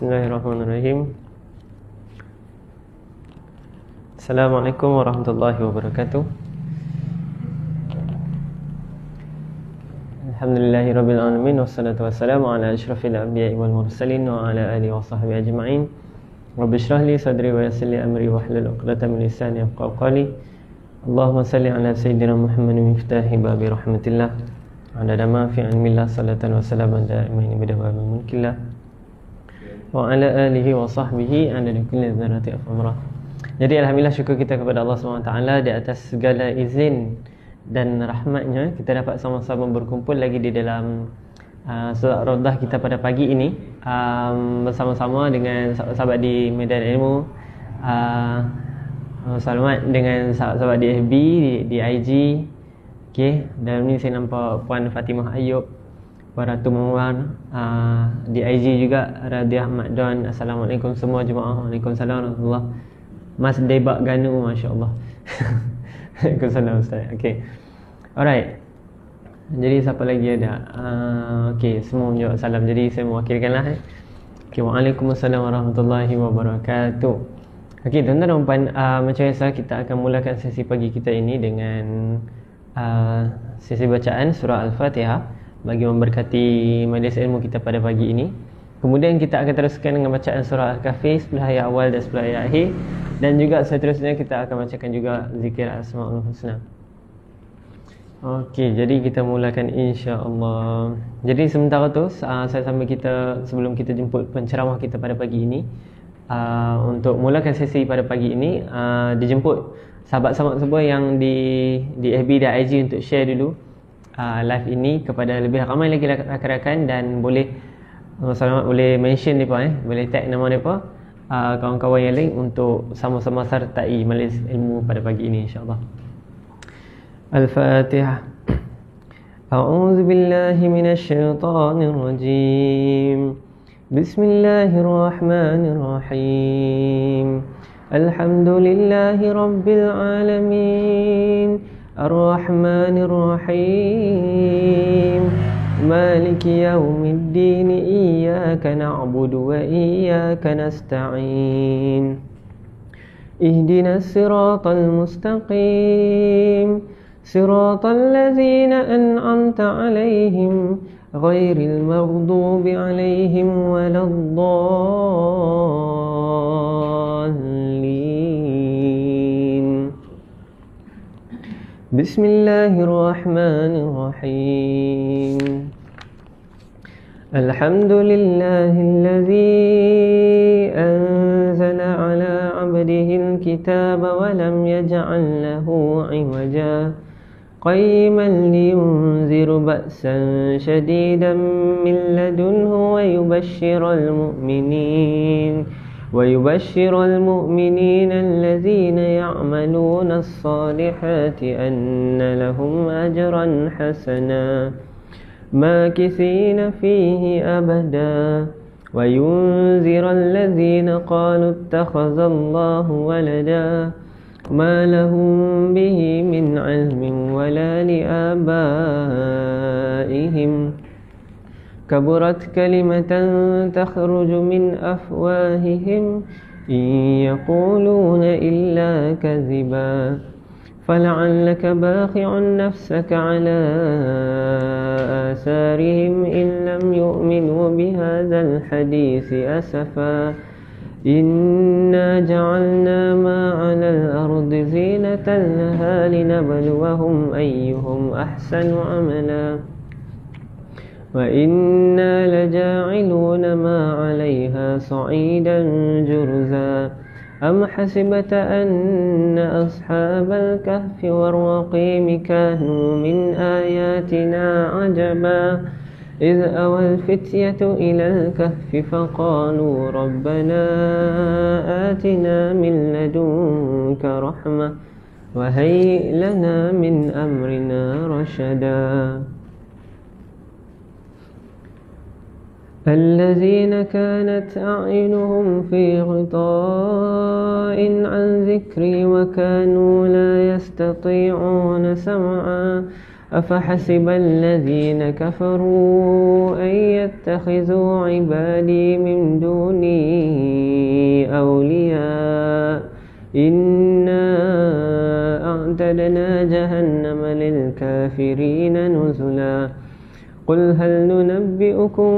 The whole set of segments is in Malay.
Bismillahirrahmanirrahim. Assalamualaikum warahmatullahi wabarakatuh. Alhamdulillahirabbil alamin wassalatu wassalamu ala asyrafil anbiya'i wal mursalin wa ala alihi washabbihi ajma'in. Rabbi shrah li sadri wa yassir li amri wahlul 'uqdatam min lisani yafqahu qawli. Allahumma salli ala sayyidina Muhammadin miftahi babi rahmatillah. Ada ma fi ilmillah salatan wa salaman da'imin bi dawami mulkillah. Wa ala alihi wa sahbihi ada di kulli dzarrati afamrah. Jadi alhamdulillah syukur kita kepada Allah SWT di atas segala izin dan rahmatnya kita dapat sama-sama berkumpul lagi di dalam surat Raudah kita pada pagi ini, bersama-sama dengan sahabat-sahabat di Medan Ilmu, selamat dengan sahabat-sahabat di FB, di IG. Okay, dalam ni saya nampak Puan Fatimah Ayub, Puan Ratu Mawar, di IG juga Radiah Ahmad Don. Assalamualaikum semua jemaah. Waalaikumsalam warahmatullahi. Mas Debak Ganu, masya-Allah. Waalaikumsalam Ustaz. Okey. Alright. Jadi siapa lagi ada? Okey, semua menjawab salam. Jadi saya mewakilkanlah. Okey, waalaikumsalam warahmatullahi wabarakatuh. Okey, tuan-tuan dan puan, macam biasa kita akan mulakan sesi pagi kita ini dengan sesi bacaan surah Al-Fatihah bagi memberkati majlis ilmu kita pada pagi ini. Kemudian kita akan teruskan dengan bacaan surah Al-Kahfi 10 ayat awal dan 10 ayat akhir, dan juga seterusnya kita akan bacakan juga zikir Asmaul Husna. Okey, jadi kita mulakan insya-Allah. Jadi sementara tu sebelum kita jemput penceramah kita pada pagi ini, untuk mulakan sesi pada pagi ini, dijemput sahabat-sahabat semua yang di FB dan IG untuk share dulu live ini kepada lebih ramai lagi rakan-rakan, dan boleh selamat boleh mention mereka, boleh tag nama mereka, kawan-kawan yang lain untuk sama-sama sertai majlis ilmu pada pagi ini insya-Allah. Al-Fatihah. A'udzu billahi minasy syaithanir rajim. Bismillahirrahmanirrahim. Alhamdulillahi rabbil alamin. Ar-Rahmanir Rahim. Maliki yaumiddin. Iyyaka na'budu wa iyyaka nasta'in. Ihdinas siratal mustaqim. Siratal ladzina an'amta 'alaihim ghairil maghdubi 'alaihim waladdallin. Bismillahirrahmanirrahim. Alhamdulillahilladzi anzala 'ala 'abdihil kitaba wa lam yaj'al lahu 'iwaja qayyiman liyunzira ba'san shadidan min ladunhu wa yubashshiral mu'minin alladhina ya'maluna as-salihati anna lahum ajran hasana makithina fihi abada wa yunzira alladhina qalu ittakhadhallahu walada ma lahum bihi min 'ilmin wala li'abaihim kaburat kalimatan takhruju min afwahihim in yaquluna illa kadhiba fala'allaka baqi'un nafsaka 'ala atharihim in lam yu'minu bihadzal hadithi asafa. Inna ja'alna ma 'alal ardi zinatan laha linabluwahum ayyuhum ahsanu 'amala wa inna laja'iluna ma 'alayha sa'idan jurza. Am hasibata anna ashabal kahfi war-raqim kanu min ayatina 'ajaba إذ أوى الفتية إلى الكهف فقالوا ربنا آتنا من لدنك رحمة وهيئ لنا من أمرنا رشدا. الذين كانت أعينهم في غطاء عن ذكري وكانوا لا يستطيعون سمعا أفحسب الذين كفروا أن يتخذوا عبادي من دوني أولياء إنا أعتدنا جهنم للكافرين نزلا قل هل ننبئكم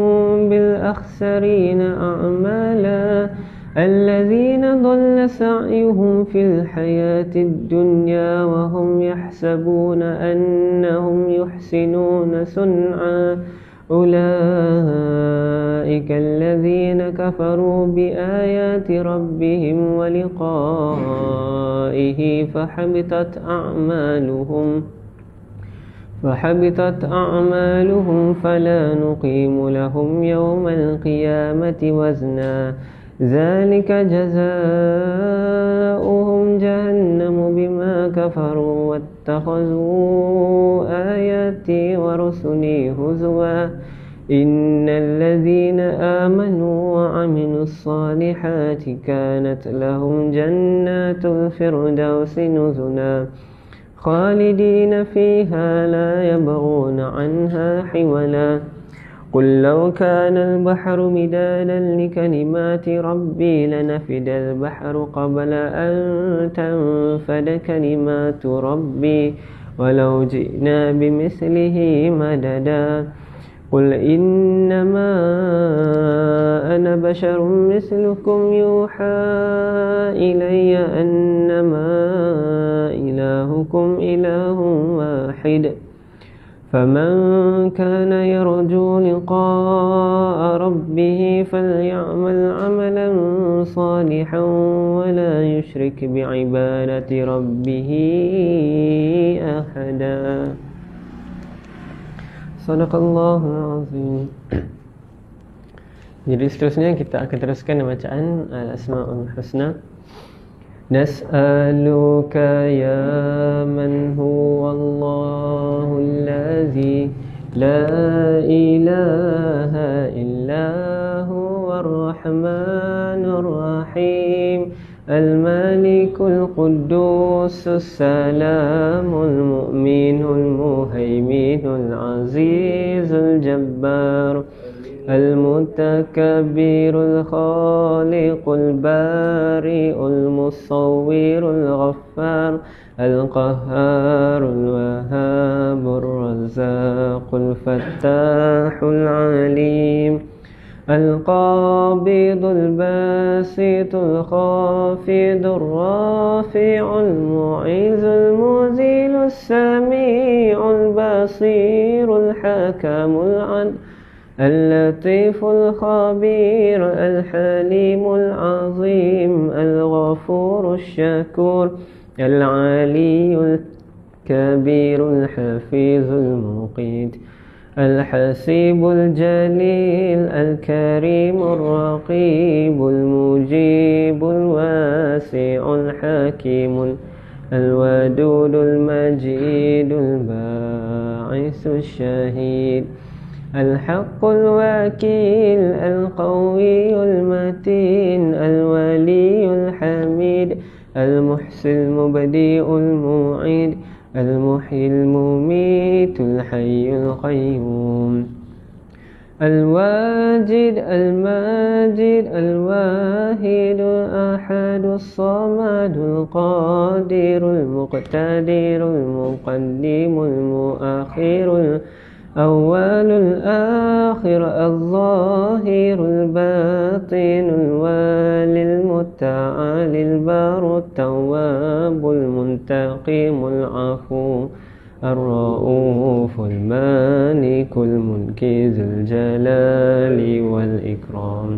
بالأخسرين أعمالا الذين ضل سعيهم في الحياة الدنيا وهم يحسبون أنهم يحسنون صنعا أولئك الذين كفروا بآيات ربهم ولقائه فحبطت أعمالهم فلا نقيم لهم يوم القيامة وزنا ذلك جزاؤهم جهنم بما كفروا واتخذوا آياتي ورسلي هزوا إن الذين آمنوا وعملوا الصالحات كانت لهم جنات الفردوس نزلا خالدين فيها لا يبغون عنها حولا قل لو كان البحر مدادا لكلمات ربي لنفد البحر قبل أن تنفد كلمات ربي ولو جئنا بمثله مددا قل إنما أنا بشر مثلكم يوحى إلي أنما إلهكم إله واحد فمن كان يرجو لقاء ربه فليعمل عملا صالحا ولا يشرك بعبادة ربه أحدا. Sadaqallahul azim. Jadi seterusnya kita akan teruskan bacaan Al-Asma'ul Husna. Nas'aluka ya man huwallahu allazi la ilaha illa huwar rahmanur rahim الملك القدوس السلام المؤمن المهيمن العزيز الجبار المتكبر الخالق البارئ المصور الغفار القهار الوهاب الرزاق الفتاح العليم القابض الباسط الخافض الرافع المعز المذل السميع البصير الحكم العدل اللطيف الخبير الحليم العظيم الغفور الشكور العلي الكبير الحفيظ المقيت الحسيب الجليل الكريم الرقيب المجيب الواسع الحكيم الودود المجيد الباعث الشهيد الحق الوكيل القوي المتين الولي الحميد المحسن المبدئ المعيد المحيي المميت الحي القيوم الواجد الماجد الواحد الأحد الصمد القادر المقتدر المقدم المؤخر الأول الآخر الظاهر الباطن الوالي المتعالي البار التواب المنتقم العفو الرؤوف المالك الملك ذو الجلال والإكرام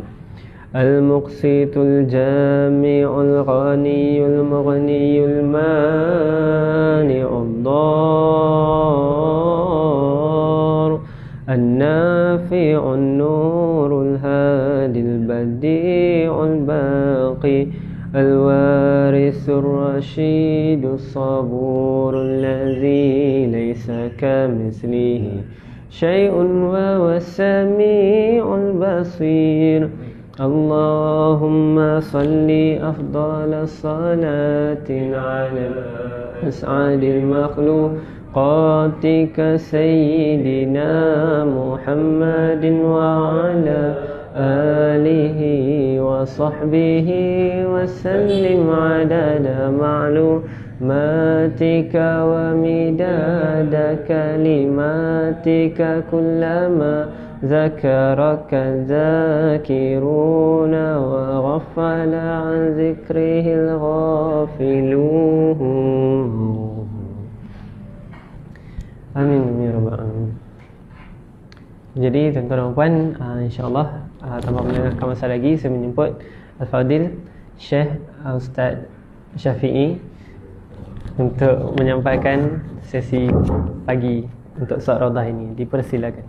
المقسط الجامع الغني المغني المانع الضار النافع النور الهادي البديع الباقي الوارث الرشيد الصبور الذي ليس كمثله شيء وهو السميع البصير. اللهم صل أفضل الصلاة على أسعد المخلوقاتك سيدنا محمد وعلى آله وصحبه وسلم عدد معلوماتك ومداد كلماتك كلما ذكرك الذاكرون وغفل عن ذكره الغافلون. Amin ya rabbal alamin. Jadi tuan-tuan dan puan, insya-Allah tanpa melengahkan masa lagi, saya menjemput Al-Fadil Syekh Ustaz Syafi'i untuk menyampaikan sesi pagi untuk Surat Raudah ini. Dipersilakan.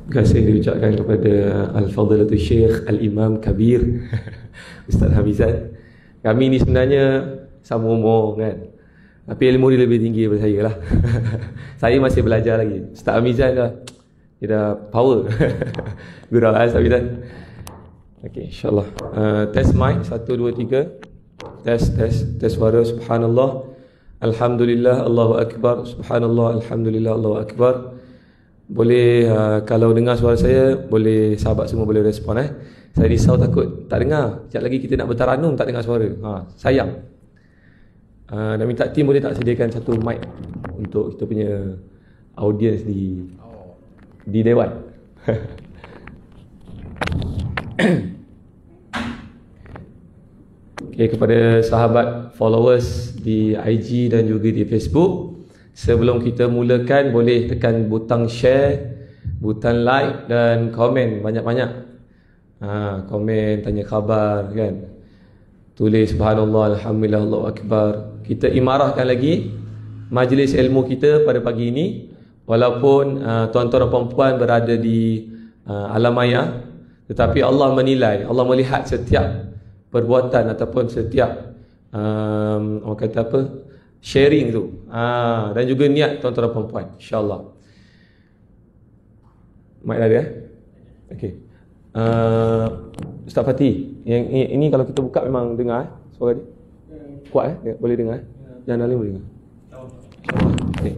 Terima kasih diucapkan kepada Al-Fadilatul Syekh Al-Imam Kabir Ustaz Hamizan. Kami ni sebenarnya sama umur kan, tapi ilmu dia lebih tinggi daripada saya lah. Saya masih belajar lagi. Ustaz Hamizan dah, dia dah power. Gurau Ustaz Hamizan. Okay, insyaAllah. Test mic 1, 2, 3. Test suara. Subhanallah, Alhamdulillah, Allahu Akbar. Subhanallah, Alhamdulillah, Allahu Akbar. Boleh kalau dengar suara saya, boleh sahabat semua boleh respon Saya risau takut tak dengar. Sekejap lagi kita nak bertaranum tak dengar suara. Sayang. Dan minta tim boleh tak sediakan satu mic untuk kita punya audience di Dewan. Okay, kepada sahabat followers di IG dan juga di Facebook, sebelum kita mulakan, boleh tekan butang share, butang like dan komen banyak-banyak. Komen, tanya khabar kan. Tulis subhanallah, alhamdulillah, Allahu akbar. Kita imarahkan lagi majlis ilmu kita pada pagi ini. Walaupun tuan-tuan dan puan-puan berada di alam maya, tetapi Allah menilai, Allah melihat setiap perbuatan ataupun setiap orang kata apa, sharing tu, dan juga niat tuan-tuan dan puan-puan, insya-Allah. Mic ada okey. Ustaz Fatih, yang ini kalau kita buka memang dengar suara dia. Kuat boleh dengar. Yang lain boleh dengar. Okay.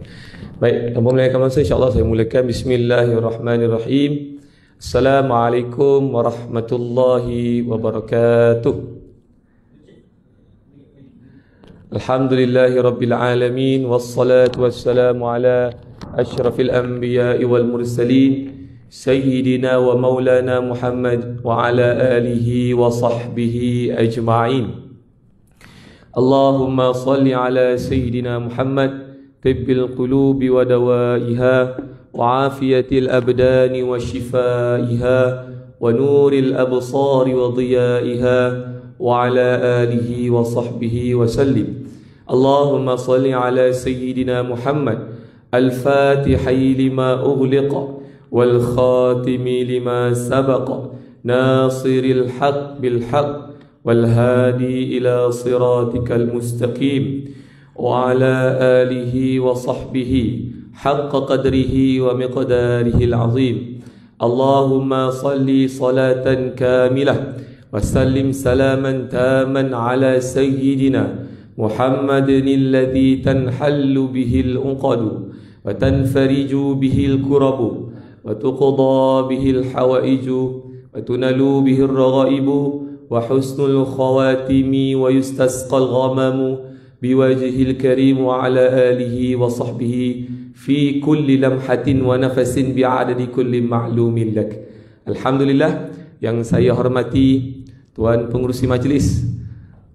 Baik, tanpa melengahkan masa, insya-Allah saya mulakan. Bismillahirrahmanirrahim. Assalamualaikum warahmatullahi wabarakatuh. Alhamdulillahi rabbil alamin, wassalatu wassalamu ala asyrafil anbiya'i wal mursalin, sayyidina wa maulana Muhammad wa ala alihi wa sahbihi ajma'in. Allahumma salli ala sayyidina Muhammad, tibbil qulubi wa dawaiha, wa afiyatil abdani wa shifaiha, wa nuril absari wa diyaiha, wa ala alihi wa sahbihi wa sallim. Allahumma salli ala sayyidina Muhammad, al-fatihi lima ughliqa, wal khatimi lima sabaqa, nasiril haq bil haq, wal hadi ila siratikal mustaqim, wa ala alihi wa sahbihi haqqa qadrihi wa miqdarihi al-azim. Allahumma salli salatan kamilah wa sallim salaman taman ala sayyidina Muhammadin alladhi tanhallu bihi al-uqadu wa tanfariju bihi al-kurabu wa tuqda bihi al-hawaiju wa tunalu bihi al-raghaibu wa husnul khawatimi wa yustasqa al-ghamamu biwajhil karim wa ala alihi wa sahbihi fi kulli lamhatin wa nafasin bi'adadi kulli ma'lumin lak. Alhamdulillah, yang saya hormati Tuan Pengerusi Majlis,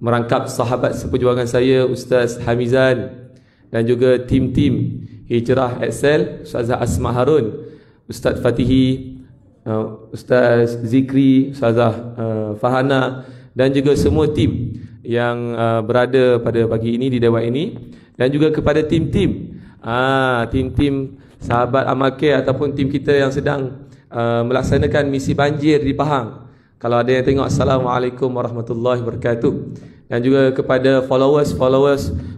merangkap sahabat seperjuangan saya Ustaz Hamizan, dan juga tim-tim Hijrah Excel, Ustazah Asma Harun, Ustaz Fatihi, Ustaz Zikri, Ustazah Fahana, dan juga semua tim yang berada pada pagi ini di dewan ini, dan juga kepada tim-tim tim-tim sahabat Amal Care ataupun tim kita yang sedang melaksanakan misi banjir di Pahang. Kalau ada yang tengok, Assalamualaikum warahmatullahi wabarakatuh. Dan juga kepada followers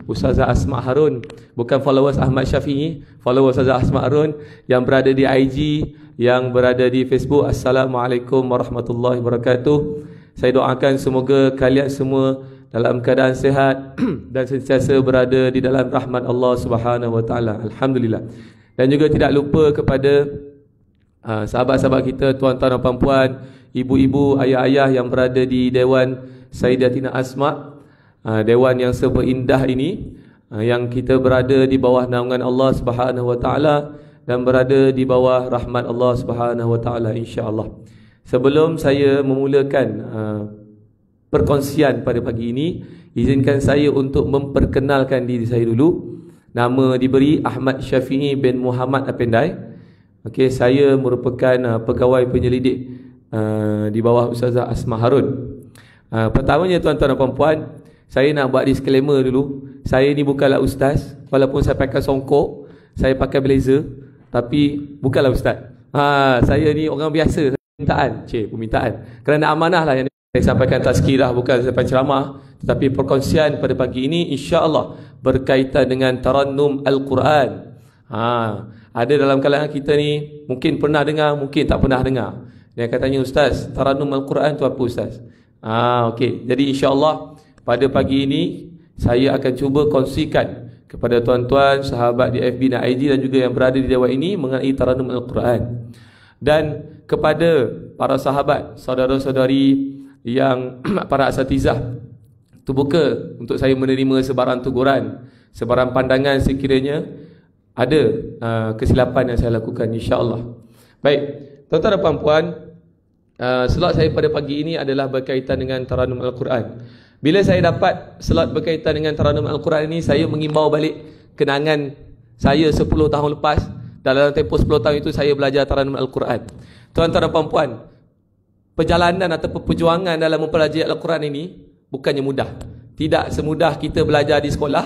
Ustazah Asma Harun, bukan followers Ahmad Syafi'i, followers Ustazah Asma Harun yang berada di IG, yang berada di Facebook. Assalamualaikum warahmatullahi wabarakatuh. Saya doakan semoga kalian semua dalam keadaan sihat dan sentiasa berada di dalam rahmat Allah Subhanahu wa taala. Alhamdulillah. Dan juga tidak lupa kepada sahabat-sahabat kita, tuan-tuan dan puan-puan, ibu-ibu, ayah-ayah yang berada di Dewan Sayyidatina Asma, dewan yang seperindah ini, yang kita berada di bawah naungan Allah Subhanahu wa taala dan berada di bawah rahmat Allah Subhanahu wa taala, insya-Allah. Sebelum saya memulakan perkongsian pada pagi ini, izinkan saya untuk memperkenalkan diri saya dulu. Nama diberi Ahmad Syafi'i bin Muhammad Apendai. Okey, saya merupakan pegawai penyelidik di bawah Ustazah Asma Harun. Pertamanya tuan-tuan dan puan-puan, saya nak buat disclaimer dulu. Saya ni bukanlah ustaz, walaupun saya pakai songkok, saya pakai blazer, tapi bukanlah ustaz. Saya ni orang biasa, permintaan. Kerana amanah lah yang saya sampaikan, tazkirah, bukan saya penceramah. Tetapi perkongsian pada pagi ini insya-Allah berkaitan dengan tarannum Al-Quran. Ada dalam kalangan kita ni mungkin pernah dengar, mungkin tak pernah dengar. Dia katanya, ustaz, tarannum Al-Quran tu apa ustaz? Okey. Jadi insya-Allah pada pagi ini saya akan cuba kongsikan kepada tuan-tuan, sahabat di FB dan IG dan juga yang berada di dewan ini mengenai tarannum Al-Quran. Dan kepada para sahabat, saudara-saudari yang para asatizah, terbuka untuk saya menerima sebarang teguran, sebarang pandangan sekiranya ada kesilapan yang saya lakukan, insya-Allah. Baik, tuan-tuan dan puan-puan, slot saya pada pagi ini adalah berkaitan dengan tarannum Al-Quran. Bila saya dapat slot berkaitan dengan tarannum Al-Quran ini, saya mengimbau balik kenangan saya 10 tahun lepas. Dalam tempoh 10 tahun itu saya belajar tarannum Al-Quran. Tuan-tuan dan puan-puan, perjalanan atau perjuangan dalam mempelajari Al-Quran ini bukannya mudah. Tidak semudah kita belajar di sekolah,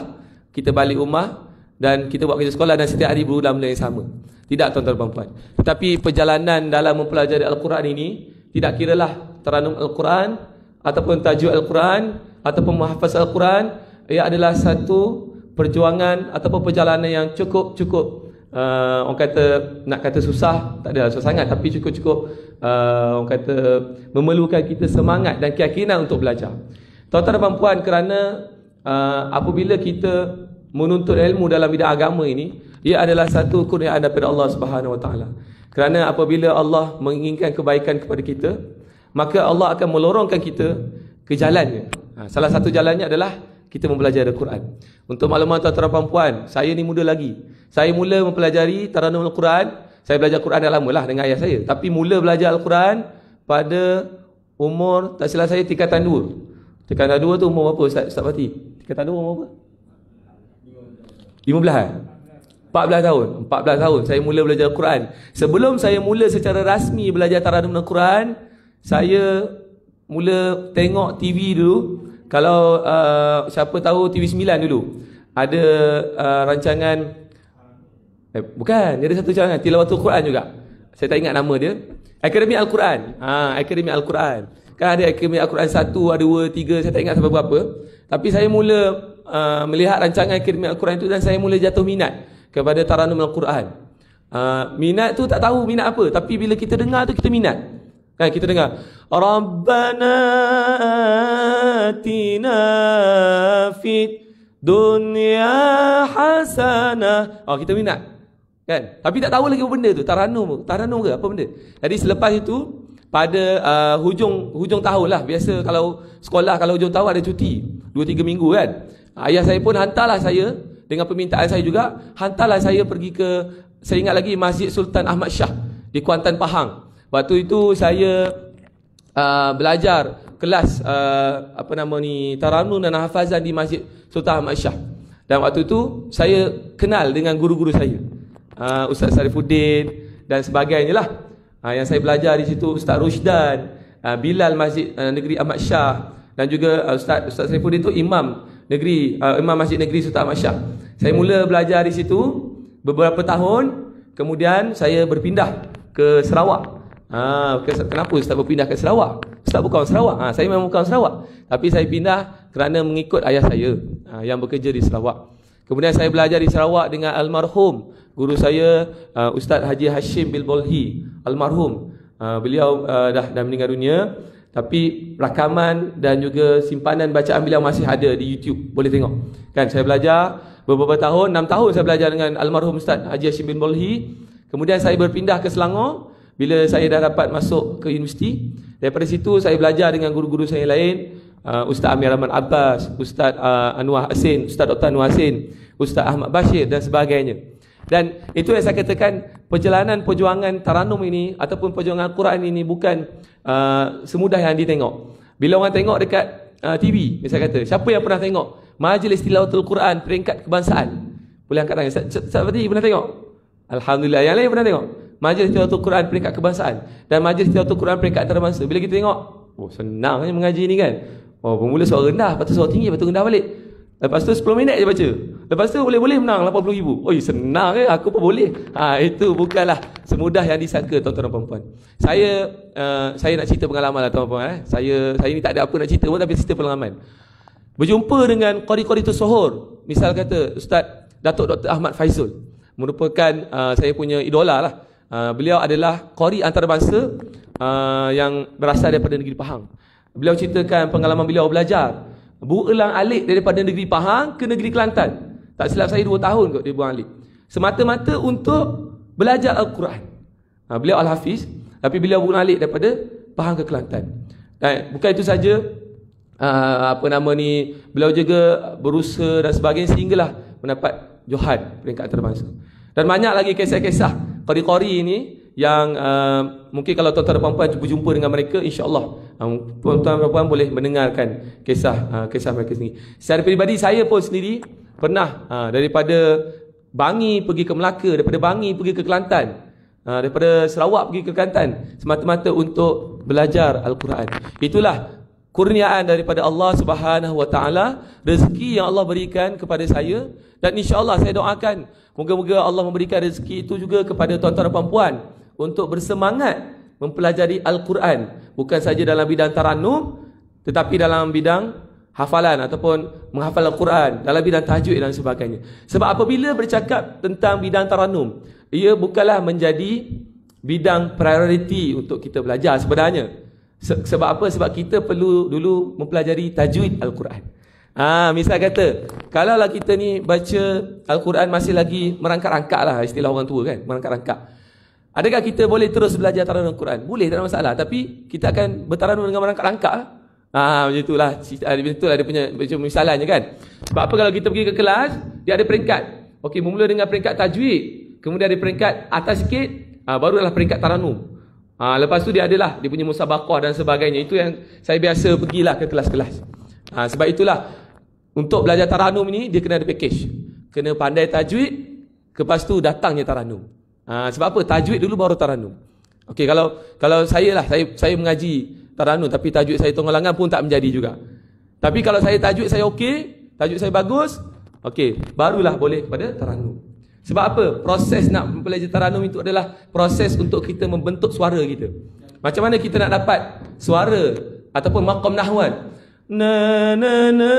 kita balik rumah dan kita buat kerja sekolah dan setiap hari berulang benda yang sama. Tidak, tuan-tuan dan puan-puan. Tetapi perjalanan dalam mempelajari Al-Quran ini, tidak kiralah tarannum Al-Quran ataupun tajuk Al-Quran ataupun menghafaz Al-Quran, ia adalah satu perjuangan ataupun perjalanan yang cukup orang kata, nak kata susah, tak adalah susah sangat, tapi cukup orang kata memerlukan kita semangat dan keyakinan untuk belajar. Tuan-tuan dan puan-puan, kerana apabila kita menuntut ilmu dalam bidang agama ini, ia adalah satu kurniaan daripada Allah Subhanahu wa taala. Kerana apabila Allah menginginkan kebaikan kepada kita, maka Allah akan melorongkan kita ke jalannya. Salah satu jalannya adalah kita mempelajari Al-Quran. Untuk maklumat tuan-tuan dan puan, saya ni muda lagi. Saya mula mempelajari tarannum Al-Quran. Saya belajar Quran dah lama lah dengan ayah saya. Tapi mula belajar Al-Quran pada umur, tak silap saya, tingkatan 2. Tingkatan 2 tu umur berapa Ustaz Fatih? Tingkatan 2 umur berapa? 15 14 tahun. 14 tahun saya mula belajar Al-Quran. Sebelum saya mula secara rasmi belajar tarannum Al-Quran, saya mula tengok TV dulu. Kalau siapa tahu TV9 dulu, ada rancangan, bukan, dia ada satu rancangan Tilawatul Quran juga. Saya tak ingat nama dia. Akademi Al-Quran. Akademi Al-Quran. Kan ada Akademi Al-Quran 1, ada 2, 3, saya tak ingat sampai berapa. Tapi saya mula melihat rancangan Akademi Al-Quran itu dan saya mula jatuh minat kepada tarannum Al-Quran. Minat tu tak tahu minat apa, tapi bila kita dengar tu kita minat. Kan kita dengar Rabbana atina fid dunya hasanah. Kita minat. Kan? Tapi tak tahu lagi apa benda tu, tarannum ke apa benda. Jadi selepas itu pada hujung tahun lah, biasa kalau sekolah kalau hujung tahun ada cuti 2-3 minggu kan. Ayah saya pun hantarlah saya dengan permintaan saya juga, hantarlah saya pergi ke, saya ingat lagi, Masjid Sultan Ahmad Shah di Kuantan, Pahang. Waktu itu saya belajar kelas tarannum dan hafazan di Masjid Sultan Ahmad Shah. Dan waktu itu saya kenal dengan guru-guru saya, Ustaz Sarifuddin dan sebagainya lah. Yang saya belajar di situ Ustaz Rushdan, Bilal Masjid Negeri Ahmad Shah, dan juga Ustaz Sarifuddin itu imam Masjid Negeri Sultan Ahmad Shah. Saya mula belajar di situ beberapa tahun. Kemudian saya berpindah ke Sarawak. Kenapa Ustaz berpindah ke Sarawak? Ustaz bukan orang Sarawak. Saya memang bukan orang Sarawak. Tapi saya pindah kerana mengikut ayah saya yang bekerja di Sarawak. Kemudian saya belajar di Sarawak dengan almarhum guru saya, Ustaz Haji Hashim Bilbolhi, almarhum. Beliau dah meninggal dunia. Tapi rakaman dan juga simpanan bacaan beliau masih ada di YouTube. Boleh tengok. Kan saya belajar beberapa tahun, 6 tahun saya belajar dengan almarhum Ustaz Haji Hashim Bilbolhi. Kemudian saya berpindah ke Selangor bila saya dah dapat masuk ke universiti. Daripada situ saya belajar dengan guru-guru saya lain, Ustaz Amir Rahman Abbas, Ustaz Anwar Hasin, Ustaz Dr. Anwar Hasin, Ustaz Ahmad Bashir dan sebagainya. Dan itu yang saya katakan, perjalanan perjuangan Taranum ini ataupun perjuangan Al-Quran ini bukan semudah yang ditengok. Bila orang tengok dekat TV, misalnya kata, siapa yang pernah tengok Majlis Tilawatul Quran peringkat kebangsaan? Boleh angkat tangan. Ustaz Fatih pernah tengok? Alhamdulillah. Yang lain pernah tengok Majlis Tilawatul Quran peringkat kebangsaan dan Majlis Tilawatul Quran peringkat antarabangsa. Bila kita tengok, senang je mengaji ni kan. Bermula suara rendah, lepas tu suara tinggi, lepas tu rendah balik. Lepas tu 10 minit je baca. Lepas tu boleh-boleh menang 80,000. Senang ke? Aku pun boleh. Itu bukanlah semudah yang disangka, tuan-tuan dan puan-puan. Saya nak cerita pengalaman lah, tuan-tuan. Saya ni tak ada apa nak cerita pun, tapi cerita pengalaman. Berjumpa dengan qari-qari tersohor. Misal kata Ustaz Datuk Dr. Ahmad Faizul, merupakan saya punya idola lah. Beliau adalah qari antarabangsa yang berasal daripada negeri Pahang. Beliau ceritakan pengalaman beliau belajar berulang alik daripada negeri Pahang ke negeri Kelantan. Tak silap saya 2 tahun kot dia buang alik. Semata-mata untuk belajar Al-Quran. Beliau Al-Hafiz, tapi beliau berulang alik daripada Pahang ke Kelantan. Dan bukan itu saja, beliau juga berusaha dan sebagainya sehinggalah mendapat Johan peringkat antarabangsa. Dan banyak lagi kisah-kisah qari-qari ini yang mungkin kalau tuan-tuan dan puan-puan berjumpa dengan mereka, insya-Allah tuan-tuan dan puan boleh mendengarkan kisah mereka sendiri. Secara peribadi saya pun sendiri pernah daripada Bangi pergi ke Melaka, daripada Bangi pergi ke Kelantan, daripada Sarawak pergi ke Kelantan semata-mata untuk belajar Al-Quran. Itulah kurniaan daripada Allah Subhanahu wa taala, rezeki yang Allah berikan kepada saya, dan insya-Allah saya doakan moga-moga Allah memberikan rezeki itu juga kepada tuan-tuan dan puan-puan untuk bersemangat mempelajari Al-Quran, bukan saja dalam bidang taranum tetapi dalam bidang hafalan ataupun menghafal Al-Quran, dalam bidang tahajud dan sebagainya. Sebab apabila bercakap tentang bidang taranum, ia bukanlah menjadi bidang prioriti untuk kita belajar sebenarnya. Sebab apa? Sebab kita perlu dulu mempelajari tajwid Al-Quran. Misal kata, kalaulah kita ni baca Al-Quran masih lagi merangkak-rangkak lah, istilah orang tua kan, merangkak-rangkak. Adakah kita boleh terus belajar taranum Al-Quran? Boleh, tak ada masalah. Tapi kita akan bertaranum dengan merangkak-rangkak. Macam itulah dia punya misalannya kan. Sebab apa, kalau kita pergi ke kelas, dia ada peringkat. Okey, bermula dengan peringkat tajwid, kemudian ada peringkat atas sikit, barulah peringkat taranum. Lepas tu dia adalah dia punya musabaqah dan sebagainya. Itu yang saya biasa pergilah ke kelas-kelas. Sebab itulah untuk belajar taranum ini dia kena ada package. Kena pandai tajwid, lepas tu datangnya taranum. Sebab apa? Tajwid dulu baru taranum. Okey, kalau saya mengaji taranum tapi tajwid saya tonggolangan pun tak menjadi juga. Tapi kalau saya tajwid saya okey, tajwid saya bagus, okey, barulah boleh kepada taranum. Sebab apa? Proses nak mempelajari taranum itu adalah proses untuk kita membentuk suara kita. Macam mana kita nak dapat suara ataupun maqam nahwan? Na na na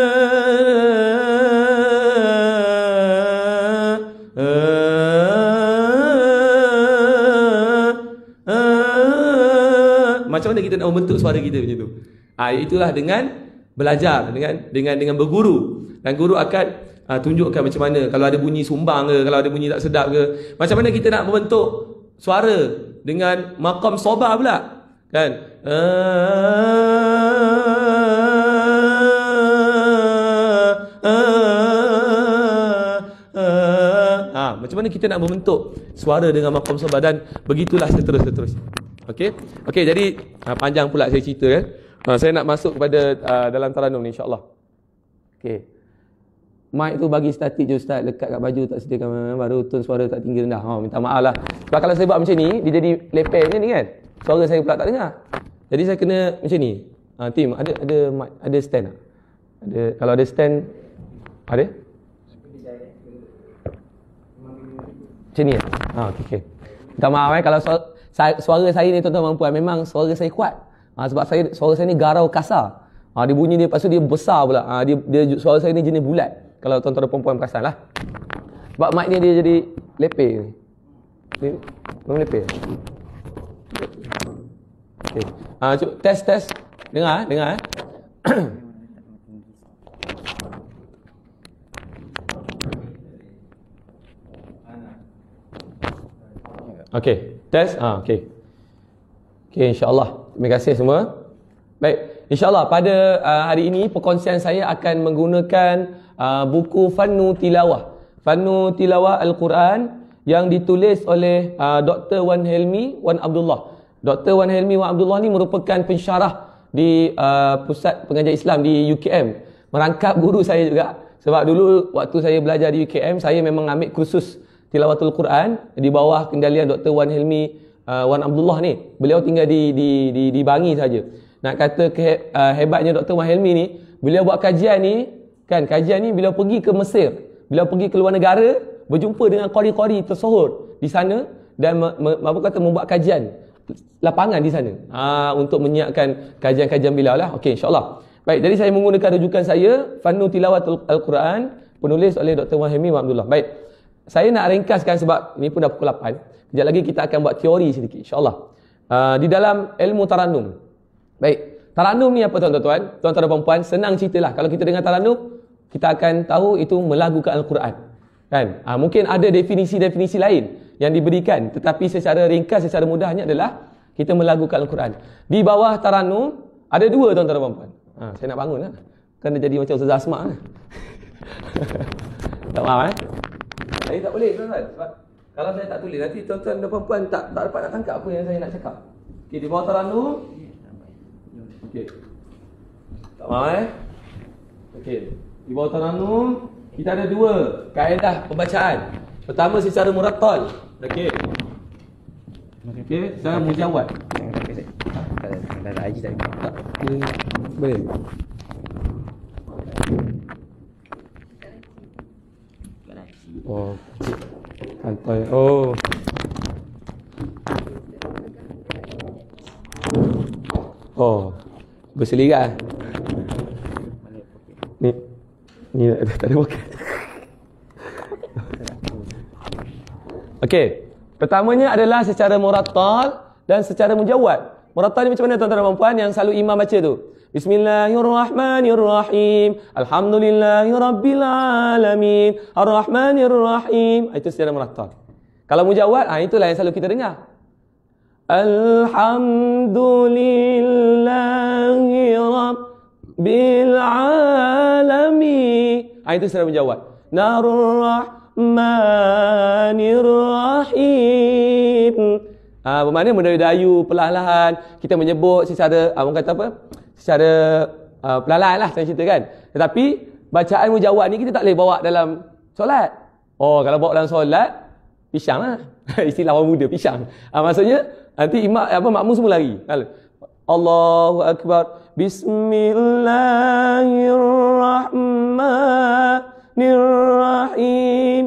macam mana kita nak membentuk suara kita macam tu? Itulah dengan belajar, dengan berguru. Dan guru akan tunjukkan macam mana kalau ada bunyi sumbang ke, kalau ada bunyi tak sedap ke. Macam mana kita nak membentuk suara dengan maqam soba pula. Kan? Macam mana kita nak membentuk suara dengan maqam soba, dan begitulah seterusnya. Okey, jadi panjang pula saya cerita kan. Saya nak masuk kepada dalam taranum ni insya-Allah. Okey. Mic tu bagi statik je Ustaz, lekat kat baju tak sediakan, baru tone suara tak tinggi rendah. Minta maaf lah. Sebab kalau saya buat macam ni, dia jadi lepeh macam ni kan. Suara saya pula tak dengar. Jadi saya kena macam ni. Tim, ada mic, ada stand tak? Ada, kalau ada stand ada? Macam ni. Okey, okey. Minta maaf kalau suara saya ni tuan-tuan dan puan memang suara saya kuat. Sebab suara saya ni garau kasar. Dia bunyi dia, lepas tu dia besar pula. Dia suara saya ni jenis bulat. Kalau tuan-tuan dan puan perasan lah. Sebab mic ni dia jadi lepeh. Dia memang lepeh. Okey. Cuba test. Dengar. Okey, test. Okey. Okey, insya-Allah. Terima kasih semua. Baik, insya-Allah pada hari ini perkongsian saya akan menggunakan buku Fannu Tilawah. Fannu Tilawah Al-Quran yang ditulis oleh Dr. Wan Helmi Wan Abdullah. Dr. Wan Helmi Wan Abdullah ni merupakan pensyarah di Pusat Pengajian Islam di UKM. Merangkap guru saya juga. Sebab dulu waktu saya belajar di UKM, saya memang ambil kursus Tilawatul Quran di bawah kendalian Dr. Wan Helmi Wan Abdullah ni. Beliau tinggal di Bangi saja. Nak kata hebatnya Dr. Wan Helmi ni, beliau buat kajian ni, beliau pergi ke Mesir. Beliau pergi ke luar negara, berjumpa dengan qari-qari tersohor di sana dan membuat kajian lapangan di sana. Untuk menyiapkan kajian-kajian beliau lah. Okey, insya-Allah. Baik, jadi saya menggunakan rujukan saya Fannu Tilawatul Al-Quran, penulis oleh Dr. Wan Helmi Wan Abdullah. Baik. Saya nak ringkaskan sebab ini pun dah pukul 8. Kejap lagi kita akan buat teori sedikit, insya-Allah. Di dalam ilmu Tarannum. Baik, Tarannum ni apa tuan-tuan? Tuan-tuan dan puan-puan, senang ceritalah. Kalau kita dengar Tarannum, kita akan tahu itu melagukan Al-Quran. Kan? Mungkin ada definisi-definisi lain yang diberikan, tetapi secara ringkas, secara mudahnya adalah kita melagukan Al-Quran. Di bawah Tarannum ada dua tuan-tuan dan puan-puan. Saya nak bangun lah. Kan dia jadi macam Ustaz Asma lah. Tak faham Saya tak boleh tuan-tuan. Sebab kalau saya tak tulis, nanti tuan-tuan dan puan-puan tak dapat nak tangkap apa yang saya nak cakap. Okey, di bawah Tarannum. Okey. Tak faham Okey. Di bawah Tarannum kita ada dua kaedah pembacaan. Pertama secara murattal. Okey. Okey, secara mujawad. Dah ada tadi. Tak. Boleh. Oh, santai. Berselirat. Ni tak ada poket. Okey. Pertamanya adalah secara murattal dan secara mujawad. Murattal ni macam mana tuan-tuan dan puan yang selalu imam baca tu? Bismillahirrahmanirrahim. Alhamdulillahirabbil alamin. Arrahmanirrahim. Itu secara murattal. Kalau mujawad, itulah yang selalu kita dengar. Alhamdulillahirabbil alamin. Itu secara mujawad. Narrahmanirrahim. Bermakna mendayu perlahan-lahan kita menyebut secara orang kata apa? Secara perlahan lah saya ceritakan. Tetapi bacaan mujawad ni kita tak boleh bawa dalam solat. Kalau bawa dalam solat pisang lah. Istilah orang muda pisang. Maksudnya nanti makmum semua lari. Allahu akbar. Bismillahirrahmanirrahim.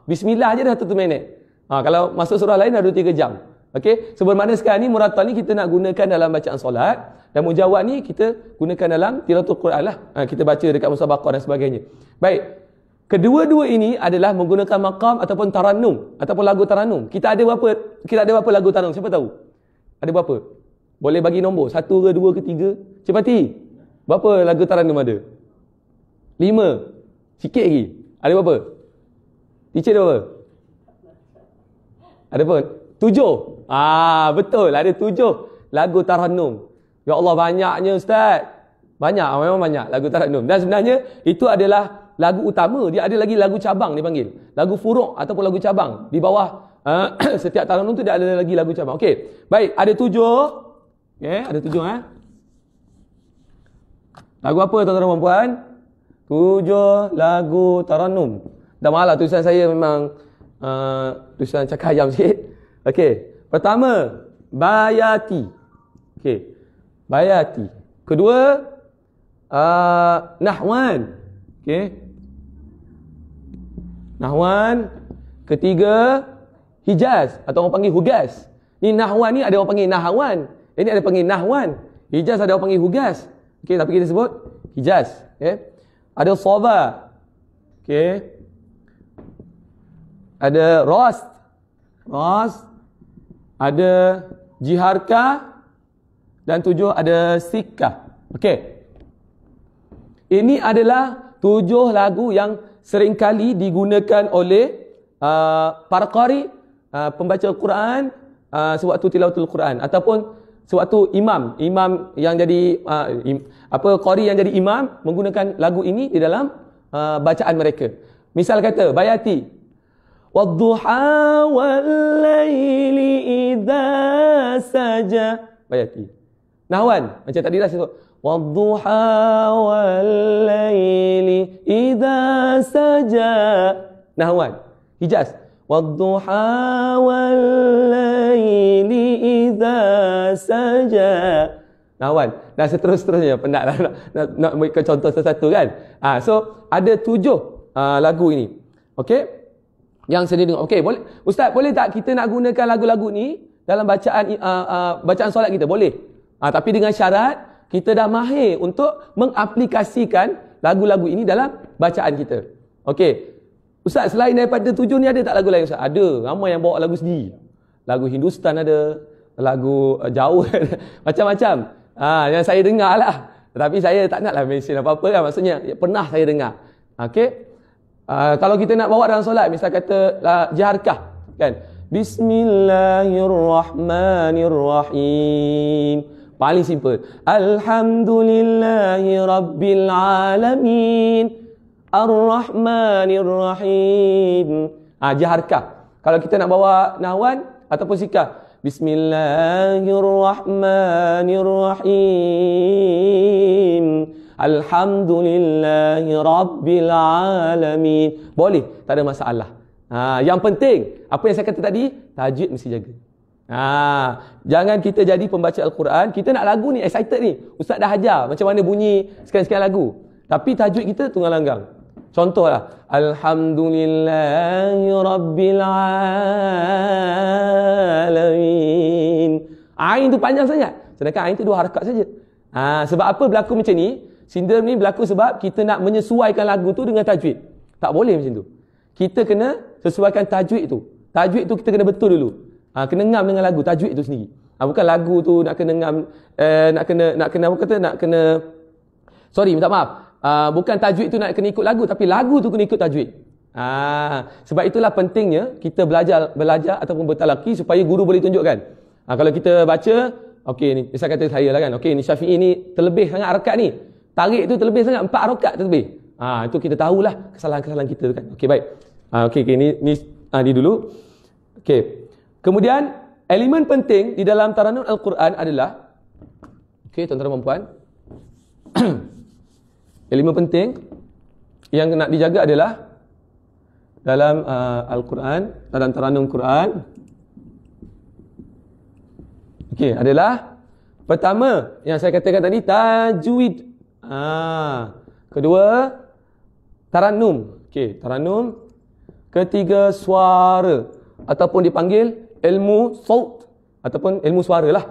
Bismillah je dah 1 minit. Kalau masuk surah lain dah 2-3 jam. Okey, so bermakna sekarang ni murattal ni kita nak gunakan dalam bacaan solat dan mujawad ni kita gunakan dalam tilawatul Quran lah. Kita baca dekat musabaqah dan sebagainya. Baik. Kedua-dua ini adalah menggunakan maqam ataupun tarannum ataupun lagu tarannum. Kita ada berapa lagu tarannum? Siapa tahu? Ada berapa? Boleh bagi nombor 1 ke 2 ke 3? Cepati. Berapa lagu tarannum ada? 5. Sikit lagi. Ada berapa? Teacher ada berapa? Ada pun? 7. Betul. Ada 7 lagu tarannum. Ya Allah, banyaknya Ustaz. Banyak, memang banyak lagu tarannum. Dan sebenarnya itu adalah lagu utama. Dia ada lagi lagu cabang dipanggil. Lagu furuk ataupun lagu cabang. Di bawah setiap tarannum tu dia ada lagi lagu cabang. Okey. Baik, ada 7. Okey, ada 7 Lagu apa tuan-tuan dan puan-puan? 7 lagu tarannum. Dah malah tulisan saya memang tulisan cakap ayam sikit. Okey. Pertama, Bayati. Okey. Bayati. Kedua, Nahwan. Okey. Nahwan. Ketiga, Hijaz atau orang panggil Hugas. Ni Nahwan ni ada orang panggil Nahwan. Ini ada panggil Nahwan. Hijaz ada orang panggil Hugas. Okey, tapi kita sebut Hijaz. Okey. Ada Saba. Okey. Ada Ras. Ada Jiharka. Dan 7 ada Sikah. Okey. Ini adalah 7 lagu yang seringkali digunakan oleh para qari, pembaca Al-Quran, sewaktu tilawatul Quran ataupun sewaktu imam yang jadi qari yang jadi imam menggunakan lagu ini di dalam bacaan mereka. Misal kata Bayati, wadduha wal-laili idza saja. Bayati. Nahwan macam tadi dah sebut wadduha wal-laili idza saja. Nahwan. Hijaz wadduha wal-laili idza saja. Nahwan. Dan seterusnya penatlah nak berikan contoh satu-satu kan. So ada 7 lagu ini. Okey? Yang sedia dengar. Okey, boleh Ustaz, boleh tak kita nak gunakan lagu-lagu ni dalam bacaan solat kita? Boleh. Tapi dengan syarat kita dah mahir untuk mengaplikasikan lagu-lagu ini dalam bacaan kita. Okey. Ustaz, selain daripada 7 ni ada tak lagu lain Ustaz? Ada. Ramai yang bawa lagu sendiri. Lagu Hindustan ada, lagu Jawa ada. Macam-macam. Yang saya dengar lah. Tapi saya tak naklah mention apa-apa kan. Maksudnya pernah saya dengar. Okey. Kalau kita nak bawa dalam solat, misal kata Jiharkah kan. Bismillahirrahmanirrahim. Paling simple. Alhamdulillahi rabbil alamin. Ar-Rahmanir-Rahim. Jiharkah. Kalau kita nak bawa Nahwan ataupun Sikah, Bismillahirrahmanirrahim. Alhamdulillahi rabbil alamin. Boleh, tak ada masalah. Yang penting, apa yang saya kata tadi, tajwid mesti jaga. Jangan kita jadi pembaca Al-Quran, kita nak lagu ni excited ni. Ustaz dah ajar macam mana bunyi sekian-sekian lagu. Tapi tajwid kita tunggal langgang. Contohlah, Alhamdulillahi rabbil alamin. Ain tu panjang sangat. Sedangkan ain tu 2 harakat saja. Sebab apa berlaku macam ni? Sindrom ni berlaku sebab kita nak menyesuaikan lagu tu dengan tajwid. Tak boleh macam tu. Kita kena sesuaikan tajwid tu. Tajwid tu kita kena betul dulu. Kena ngam dengan lagu, tajwid tu sendiri. Bukan lagu tu nak kena ngam, minta maaf. Bukan tajwid tu nak kena ikut lagu, tapi lagu tu kena ikut tajwid. Sebab itulah pentingnya kita belajar ataupun bertalaki supaya guru boleh tunjukkan. Kalau kita baca, okey ni, misal kata saya lah kan, okey ni Syafi'i ni terlebih sangat harakat ni. Tarik tu terlebih sangat, 4 harakat terlebih. Itu kita tahulah kesalahan-kesalahan kita tu kan. Okey baik. Okey ni dulu. Okey. Kemudian elemen penting di dalam Tarannum Al-Quran adalah, okey tuan-tuan dan puan, elemen penting yang nak dijaga adalah dalam Al-Quran, dalam Tarannum Quran. Okey, adalah pertama yang saya katakan tadi, tajwid. Kedua, tarannum. Okey, tarannum. Ketiga, suara ataupun dipanggil ilmu saut ataupun ilmu suara lah.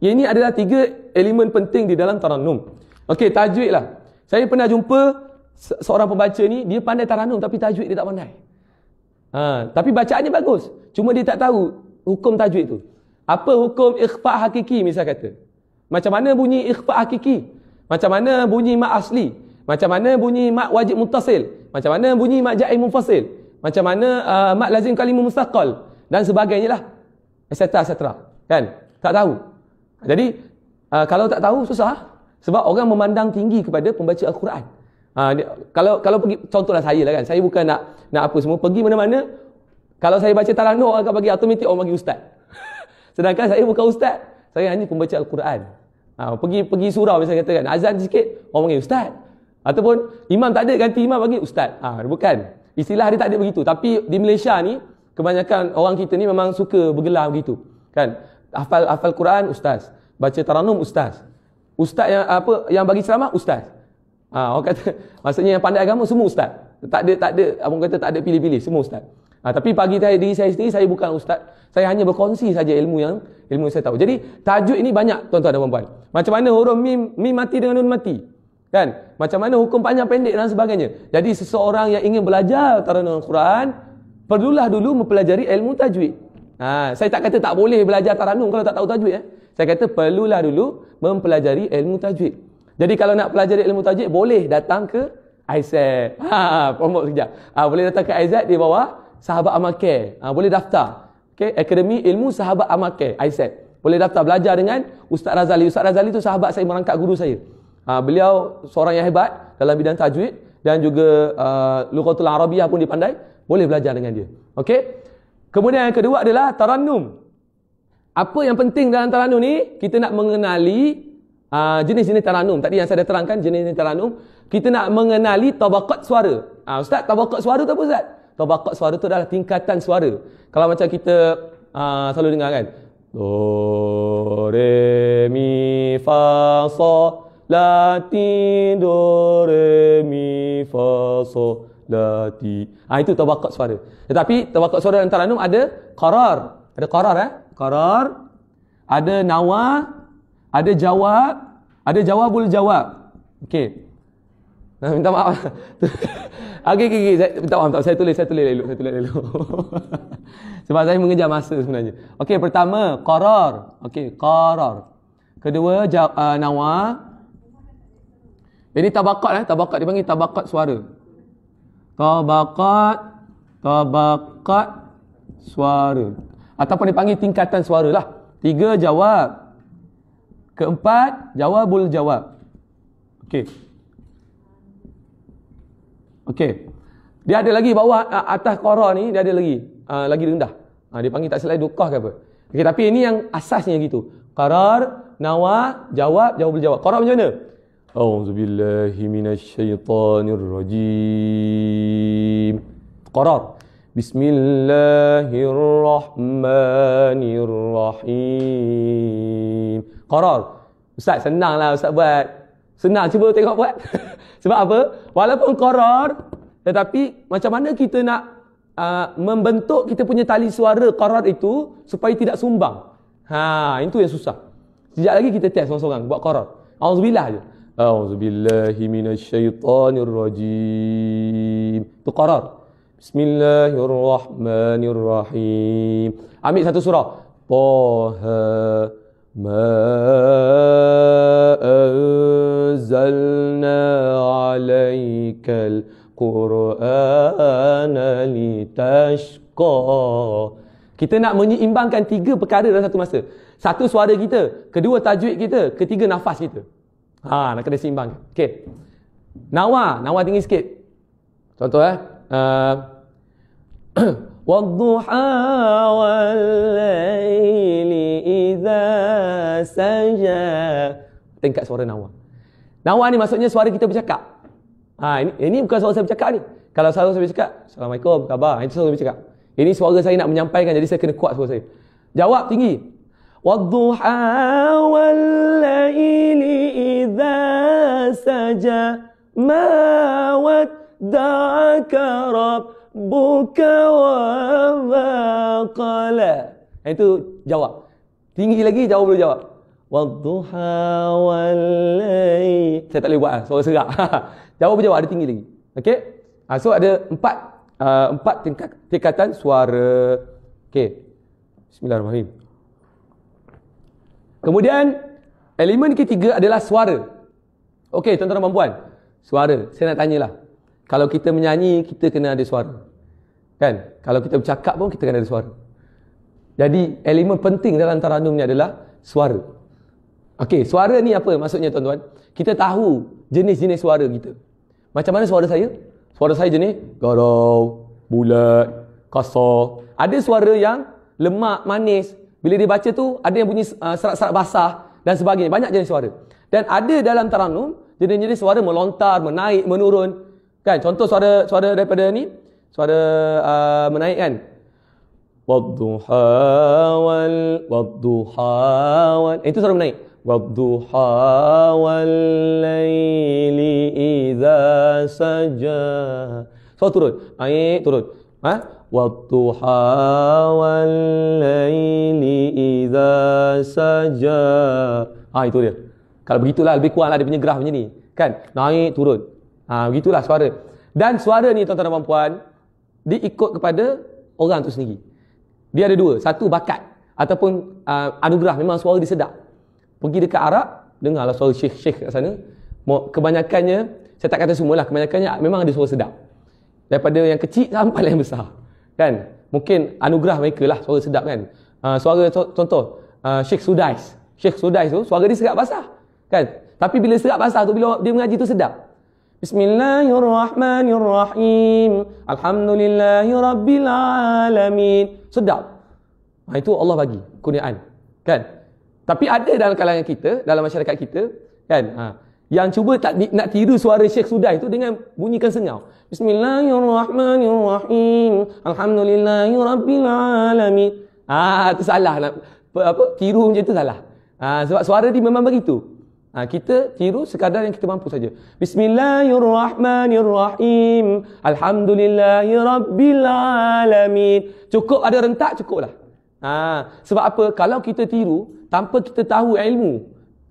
Ini adalah 3 elemen penting di dalam tarannum. Okey, tajwid lah. Saya pernah jumpa seorang pembaca ni, dia pandai tarannum tapi tajwid dia tak pandai. Tapi bacaannya bagus. Cuma dia tak tahu hukum tajwid tu. Apa hukum ikhfa' hakiki misal kata. Macam mana bunyi ikhfa' hakiki? Macam mana bunyi mat asli? Macam mana bunyi mat wajib muttasil? Macam mana bunyi mat ja'i munfasil? Macam mana mat lazim kalimah mustaqal dan sebagainya lah. Etc. Kan? Tak tahu. Jadi kalau tak tahu susah. Sebab orang memandang tinggi kepada pembaca Al-Quran. Kalau pergi, contohlah saya lah kan. Saya bukan nak apa semua. Pergi mana-mana, kalau saya baca tarannum, orang akan bagi automatik, orang bagi ustaz. Sedangkan saya bukan ustaz. Saya hanya pembaca Al-Quran. Pergi surau misalnya katakan, azan sikit, orang panggil ustaz. Ataupun imam tak ada, ganti imam bagi ustaz. Bukan. Istilah dia tak ada begitu. Tapi di Malaysia ni, kebanyakan orang kita ni memang suka bergelar begitu. Kan? Hafal Quran, ustaz. Baca tarannum, ustaz. Ustaz yang bagi ceramah, ustaz. Orang kata, maksudnya yang pandai agama semua ustaz. Tak ada abang kata tak ada pilih-pilih, semua ustaz. Tapi bagi diri saya sendiri, saya bukan ustaz. Saya hanya berkongsi saja ilmu yang saya tahu. Jadi tajwid ini banyak tuan-tuan dan puan-puan. Macam mana huruf mim mati dengan nun mati. Kan? Macam mana hukum panjang pendek dan sebagainya. Jadi seseorang yang ingin belajar Taranum Al-Quran, perlulah dulu mempelajari ilmu tajwid. Saya tak kata tak boleh belajar Taranum kalau tak tahu tajwid. Saya kata perlulah dulu mempelajari ilmu tajwid. Jadi kalau nak pelajari ilmu tajwid, boleh datang ke Aizat. Promote sekejap. Boleh datang ke Aizat di bawah Sahabat Amal Care. Boleh daftar. Okay, Akademi Ilmu Sahabat Amal Care, Aizat. Boleh daftar belajar dengan Ustaz Razali. Ustaz Razali tu sahabat saya, merangkap guru saya. Beliau seorang yang hebat dalam bidang tajwid dan juga Lughatul Arabiyyah pun dia pandai. Boleh belajar dengan dia. Okey. Kemudian yang kedua adalah Tarannum. Apa yang penting dalam Tarannum ni? Kita nak mengenali jenis-jenis Tarannum. Tadi yang saya dah terangkan jenis-jenis Tarannum. Kita nak mengenali tabaqat suara. Ustaz, tabaqat suara tu apa Ustaz? Tabaqat suara tu adalah tingkatan suara. Kalau macam kita selalu dengar kan, do re mi fa so la ti do re mi fa so la ti. Itu tabaqat suara. Tetapi tabaqat suara dalam Tarannum ada qarar. Ada qarar qarar, ada nawa, ada jawab, ada jawabul jawab. Okey. Minta maaf. Okey. Minta maaf. Saya tulis elok. Sebab saya mengejar masa sebenarnya. Okey, pertama qarar. Okey, qarar. Kedua nawa. Ini tabaqat tabaqat dipanggil tabaqat suara. Tabaqat suara. Ataupun dipanggil tingkatan suara lah. 3 jawab. Keempat jawabul jawab. Okey. Dia ada lagi bawah atas qarar ni, dia ada lagi rendah. Dia panggil tak silap dukah ke apa. Okey, tapi ini yang asasnya gitu. Qarar, nawa, jawabul jawab. Qarar macam mana? A'udzubillahi minasyaitonirrajim. Qarar. Bismillahirrahmanirrahim. Qarar. Ustaz, senanglah Ustaz buat. Senang, cuba tengok buat. Sebab apa? Walaupun qarar, tetapi macam mana kita nak membentuk kita punya tali suara qarar itu supaya tidak sumbang. Itu yang susah. Sekejap lagi kita test seorang-seorang buat qarar. Auzubillah je. Auzubillahi minasyaitonirrajim. Itu qarar. Bismillahirrahmanirrahim. Ambil satu surah. Taha ma anzalna alaikal Qur'ana litashqa. Kita nak menyeimbangkan 3 perkara dalam satu masa. Satu suara kita, kedua tajwid kita, ketiga nafas kita. Nak kena seimbangkan. Okey. Nawa tinggi sikit. Contoh wadduha wal laili idza saja. Tingkat suara nawa. Nawa ni maksudnya suara kita bercakap. Ini bukan suara saya bercakap ni. Kalau suara saya bercakap, Assalamualaikum, khabar. Itu suara bercakap. Ini suara saya nak menyampaikan, jadi saya kena kuat suara saya. Jawab tinggi. Wadduha wal laili idza saja ma wadda'aka rabbuka wa ma qala. Itu jawab. Tinggi lagi, jawab boleh jawab. Wadduha wal laili. Saya tak boleh buat suara serak. Jawab berjawab, ada tinggi lagi. Okey? So ada 4 tingkatan suara. Okey. Bismillahirrahmanirrahim. Kemudian elemen ketiga adalah suara. Okey, tuan-tuan dan puan-puan. Suara. Saya nak tanyalah. Kalau kita menyanyi, kita kena ada suara. Kan? Kalau kita bercakap pun kita kena ada suara. Jadi elemen penting dalam Tarannum ni adalah suara. Okey, suara ni apa maksudnya tuan-tuan? Kita tahu jenis-jenis suara kita. Macam mana suara saya? Suara saya jenis garau, bulat, kasar. Ada suara yang lemak, manis. Bila dia baca tu, ada yang bunyi serak-serak basah dan sebagainya. Banyak jenis suara. Dan ada dalam Tarannum, jenis-jenis suara melontar, menaik, menurun. Kan? Contoh suara daripada ni, suara menaik kan? Wadduha wal. Itu suara menaik. Wadduha wal laili idza saja. So turun. Naik, turun. Wadduha wal laili idza saja. Itu dia. Kalau begitulah lebih kuranglah dia punya graf macam ni. Kan? Naik, turun. Begitulah suara. Dan suara ni tuan-tuan dan puan, dia ikut kepada orang tu sendiri. Dia ada dua. Satu, bakat. Ataupun anugerah. Memang suara dia sedap. Pergi dekat Arab, dengarlah suara syekh-syekh kat sana. Kebanyakannya, saya tak kata semualah, kebanyakannya memang ada suara sedap. Daripada yang kecil sampai yang besar. Kan? Mungkin anugerah mereka lah suara sedap kan. Suara contoh, Syekh Sudais. Syekh Sudais tu, suara dia serap basah. Kan? Tapi bila serap basah tu, bila dia mengaji tu sedap. Bismillahirrahmanirrahim. Alhamdulillahirabbilalamin. Sedap. Itu Allah bagi kurniaan. Kan? Tapi ada dalam kalangan kita, dalam masyarakat kita, kan? Yang cuba nak tiru suara Syekh Sudais tu dengan bunyikan sengau. Bismillahirrahmanirrahim. Alhamdulillahirabbilalamin. Itu salah nak tiru macam tu salah. Sebab suara dia memang begitu. Kita tiru sekadar yang kita mampu saja. Bismillahirrahmanirrahim. Alhamdulillahirabbilalamin. Cukup ada rentak, cukuplah. Sebab apa? Kalau kita tiru tanpa kita tahu ilmu,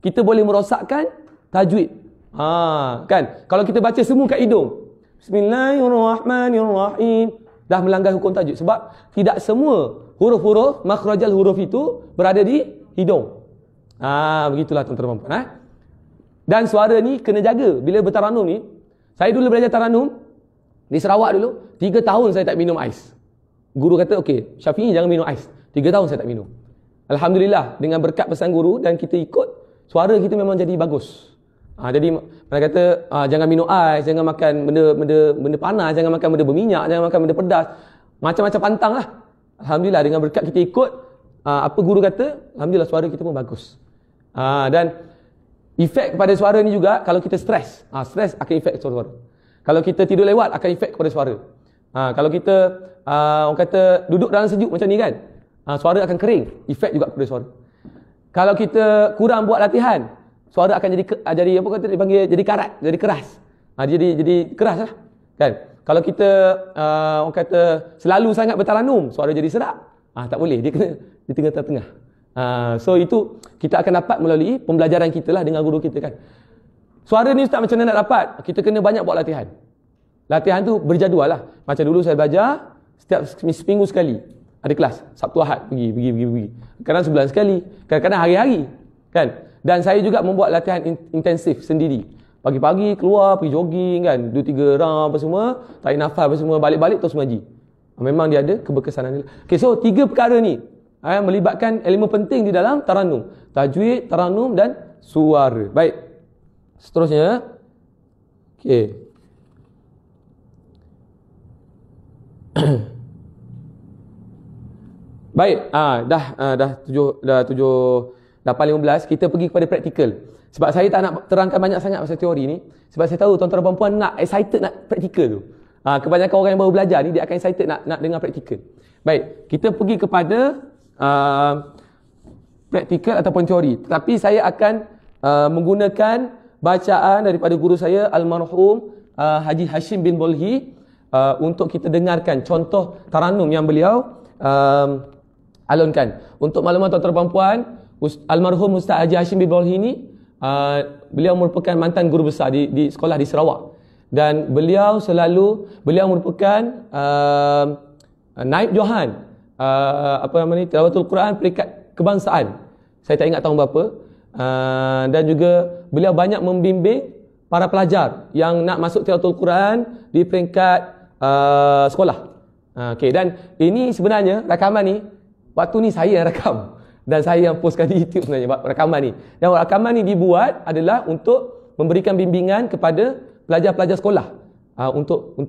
kita boleh merosakkan tajwid. Kan? Kalau kita baca semua kat hidung, Bismillahirrahmanirrahim, dah melanggar hukum tajwid. Sebab tidak semua huruf-huruf, makhrajal huruf itu berada di hidung. Begitulah tuan-tuan dan puan. Dan suara ni kena jaga. Bila bertaranum ni, saya dulu belajar taranum di Sarawak dulu, 3 tahun saya tak minum ais. Guru kata, okey, Syafi'i jangan minum ais. 3 tahun saya tak minum. Alhamdulillah, dengan berkat pesan guru dan kita ikut, suara kita memang jadi bagus. Jadi mereka kata, jangan minum ais, jangan makan benda panas, jangan makan benda berminyak, jangan makan benda pedas. Macam-macam pantang lah. Alhamdulillah, dengan berkat kita ikut, apa guru kata, alhamdulillah suara kita pun bagus. Dan efek kepada suara ni juga, kalau kita stres, stres akan efek suara. Kalau kita tidur lewat, akan efek kepada suara. Kalau kita, orang kata, duduk dalam sejuk macam ni kan, suara akan kering, efek juga kepada suara. Kalau kita kurang buat latihan, suara akan jadi apa kata dipanggil, jadi karat, jadi keras. Jadi keras lah. Kan? Kalau kita, orang kata, selalu sangat bertaranum, suara jadi sedap. Tak boleh, dia kena di tengah-tengah. So itu kita akan dapat melalui pembelajaran kita lah dengan guru kita kan. Suara ni Ustaz macam mana nak dapat? Kita kena banyak buat latihan. Latihan tu berjadual lah. Macam dulu saya belajar, setiap seminggu sekali ada kelas. Sabtu Ahad pergi. Kadang sebulan sekali, kadang-kadang hari-hari kan. Dan saya juga membuat latihan intensif sendiri. Pagi-pagi keluar, pergi jogging kan, 2-3 round apa semua, tarik nafas apa semua, balik-balik terus mengaji. Memang dia ada keberkesanan dia. Okay, so 3 perkara ni melibatkan elemen penting di dalam taranum. Tajwid, taranum dan suara. Baik. Seterusnya. Okey. Baik, dah 8.15 kita pergi kepada praktikal. Sebab saya tak nak terangkan banyak sangat pasal teori ni, sebab saya tahu tuan-tuan dan puan-puan nak excited nak praktikal tu. Kebanyakan orang yang baru belajar ni dia akan excited nak dengar praktikal. Baik, kita pergi kepada praktikal ataupun teori. Tetapi saya akan menggunakan bacaan daripada guru saya almarhum Haji Hashim bin Bolhi untuk kita dengarkan contoh taranum yang beliau alunkan. Untuk maklumat tuan-tuan dan puan, almarhum Ustaz Haji Hashim bin Bolhi ni beliau merupakan mantan guru besar di sekolah di Sarawak. Dan beliau merupakan naib Johan tilawatul Quran peringkat kebangsaan. Saya tak ingat tahun berapa. Dan juga beliau banyak membimbing para pelajar yang nak masuk tilawatul Quran di peringkat sekolah. Okey, dan ini sebenarnya rakaman ni waktu ni saya yang rakam dan saya yang postkan di YouTube sebenarnya rakaman ni. Dan rakaman ni dibuat adalah untuk memberikan bimbingan kepada pelajar-pelajar sekolah untuk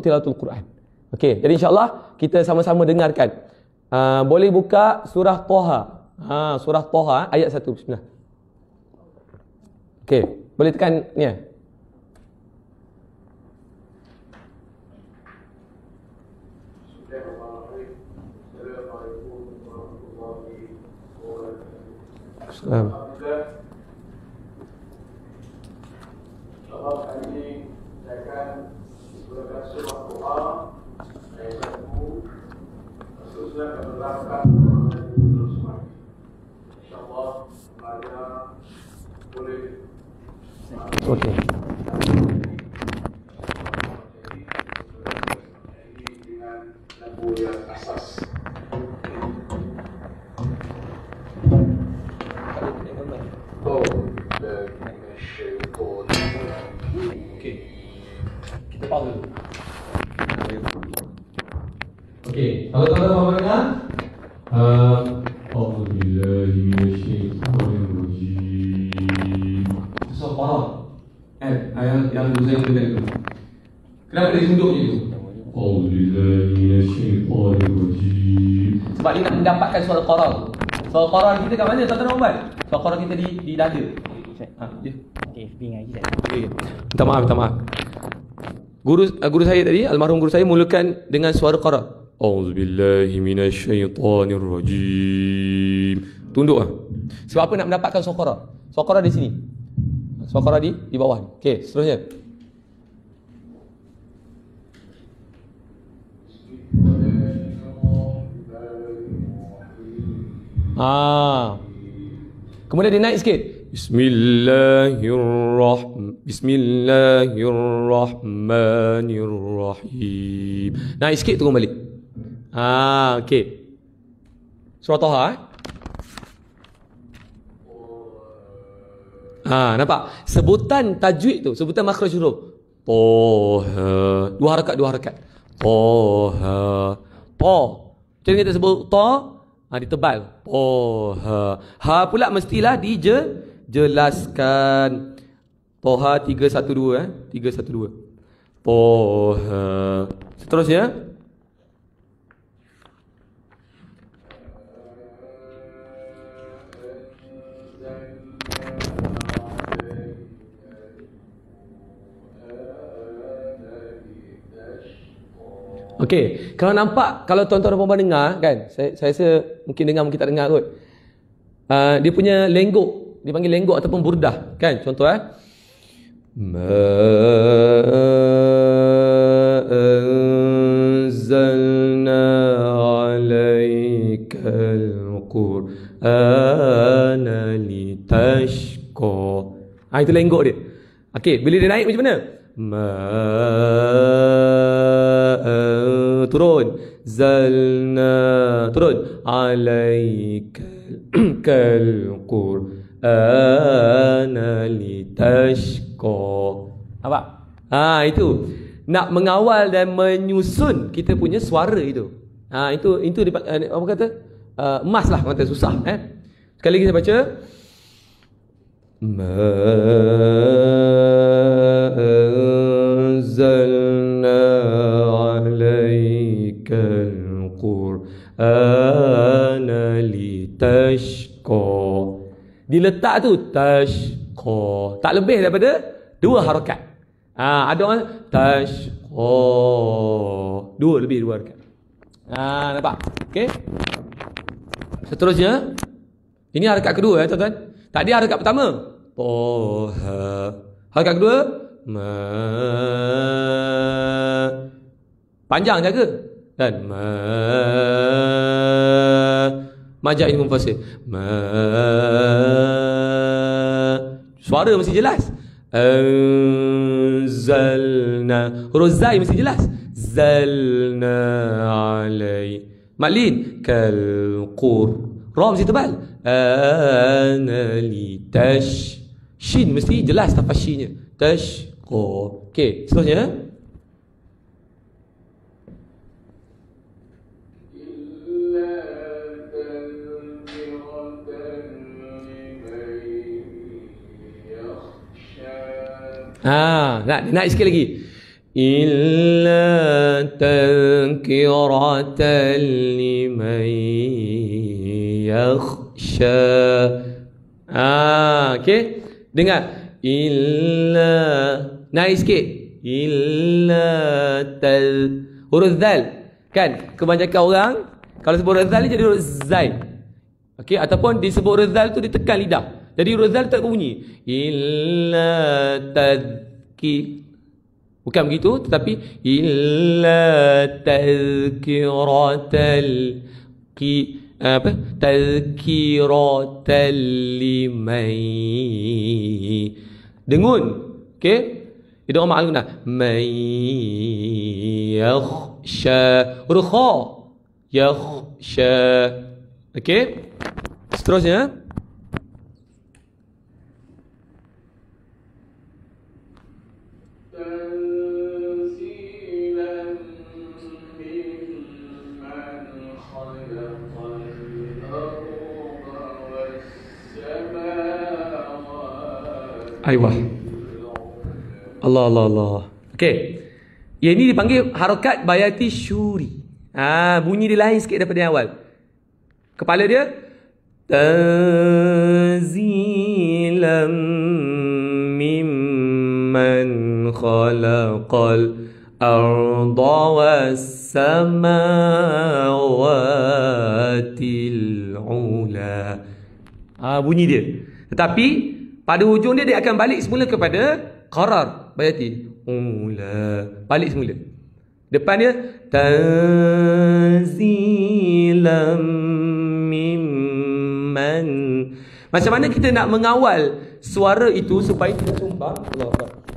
tilawatul Quran. Okey, jadi insya-Allah kita sama-sama dengarkan. Boleh buka surah Toha. Surah Toha ayat 1. Bismillah. Okey, boleh tekan ni ya. Hari ini saya akan surah Toha ayat 1 Okey. Okey. Kita pause dulu. Okey, kalau tuan-tuan mau mendengar, A'udzubillahi minasyaitonirrajim. So, faham? Yang saya katakan itu. Kenapa dia tunduk je tu? A'udzubillahi minasyaitonirrajim. Sebab dia nak mendapatkan suara Quran. Suara Quran kita kat mana? Tuan-tuan nak buat? Suara Quran kita di dada. Ya. FB ngaji tak? Ya. Minta maaf. Guru saya tadi, almarhum guru saya mulakan dengan suara qara. Auzubillahi minasyaitonirrajim. Tunduk ah. Sebab apa nak mendapatkan suara qara? Suara qara di sini. Suara qara di bawah ni. Okey, seterusnya. Kemudian dia naik sikit. Bismillahirrahmanirrahim. Naik sikit turun balik. Okey. Surah Taha nampak? Sebutan tajwid tu, sebutan makhraj huruf. Taha. Dua harakat. Taha. Ta. Macam kita sebut ta, ditebal. Taha. Ha pula mestilah dijelaskan. Taha 312 312. Taha. Seterusnya. Okey, kalau nampak, kalau tuan-tuan dan puan-puan dengar kan, saya rasa mungkin dengar mungkin tak dengar kot. Dia punya lenggok, dia panggil lenggok ataupun burdah kan, contoh Ma anzalna alaikal Qur'ana litashqa. Itu lenggok dia. Okey, bila dia naik macam mana? Turun. Zalna. Turun. Alaikal Qur'ana litashqa. Nampak? Itu. Nak mengawal dan menyusun kita punya suara itu. Itu apa kata? Emas lah kata susah. Sekali lagi saya baca. Ma anzalna alaikal Qur'ana litashqa. Diletak tu tashqa, tak lebih daripada 2 harakat. Ada orang tashqa, 2 harakat. Nampak? Okey. Seterusnya, ini harakat kedua tuan-tuan. Tadi harakat pertama Toha. Harakat kedua Ma. Panjang jaga. Dan Majak ini memfasil. Suara mesti jelas. Anzalna. Huruf zai mesti jelas. Zalna alai. Maklin kal qur. Ra mesti tebal. Anali tash. Shin mesti jelas tafasyinya. Tashqa. Okey, seterusnya. Naik sikit lagi. Illa tadhkiratan liman yakhsha. Okey. Dengar. Illa. Naik sikit. Illa huruf zal. Kan? Kebanyakan orang kalau sebut huruf zal ni jadi huruf zai. Okey, ataupun disebut huruf zal tu ditekan lidah. Jadi huruf zal tak berbunyi. Illa tadhki. Bukan begitu, tetapi illa tadhkiratal apa? Tadhkiratan liman. Dengun. Okey. Itu orang maklum dah. Man yakhsha. Huruf kha. Yakhsha. Okey. Seterusnya. Aywa. Allah Allah Allah. Okey. Yang ini dipanggil harakat bayati syuri. Bunyi dia lain sikit daripada yang awal. Kepala dia tanzilam mimman khalaqal arda was samawatil ula. Bunyi dia. Tetapi pada hujung dia akan balik semula kepada qarar bayati. Ula. Balik semula. Depan dia tanzilam mimman. Macam mana kita nak mengawal suara itu supaya tidak sumbang,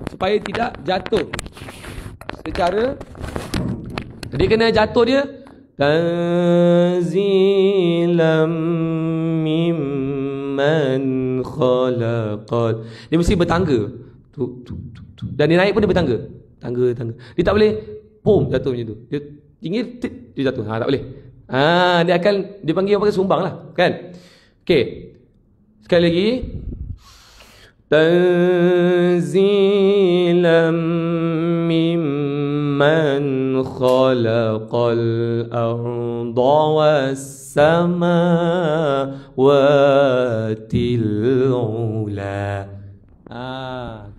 supaya tidak jatuh secara, dia kena jatuh dia tanzilam mimman khalaqal. Dia mesti bertangga. Dan dia naik pun dia bertangga. Tangga. Dia tak boleh pom jatuh macam tu. Dia tinggi dia jatuh. Tak boleh. Dia akan dipanggil pakai sumbang lah, kan? Okey. Sekali lagi. Tanzilam mimman khalaqal arda was samawatil ula.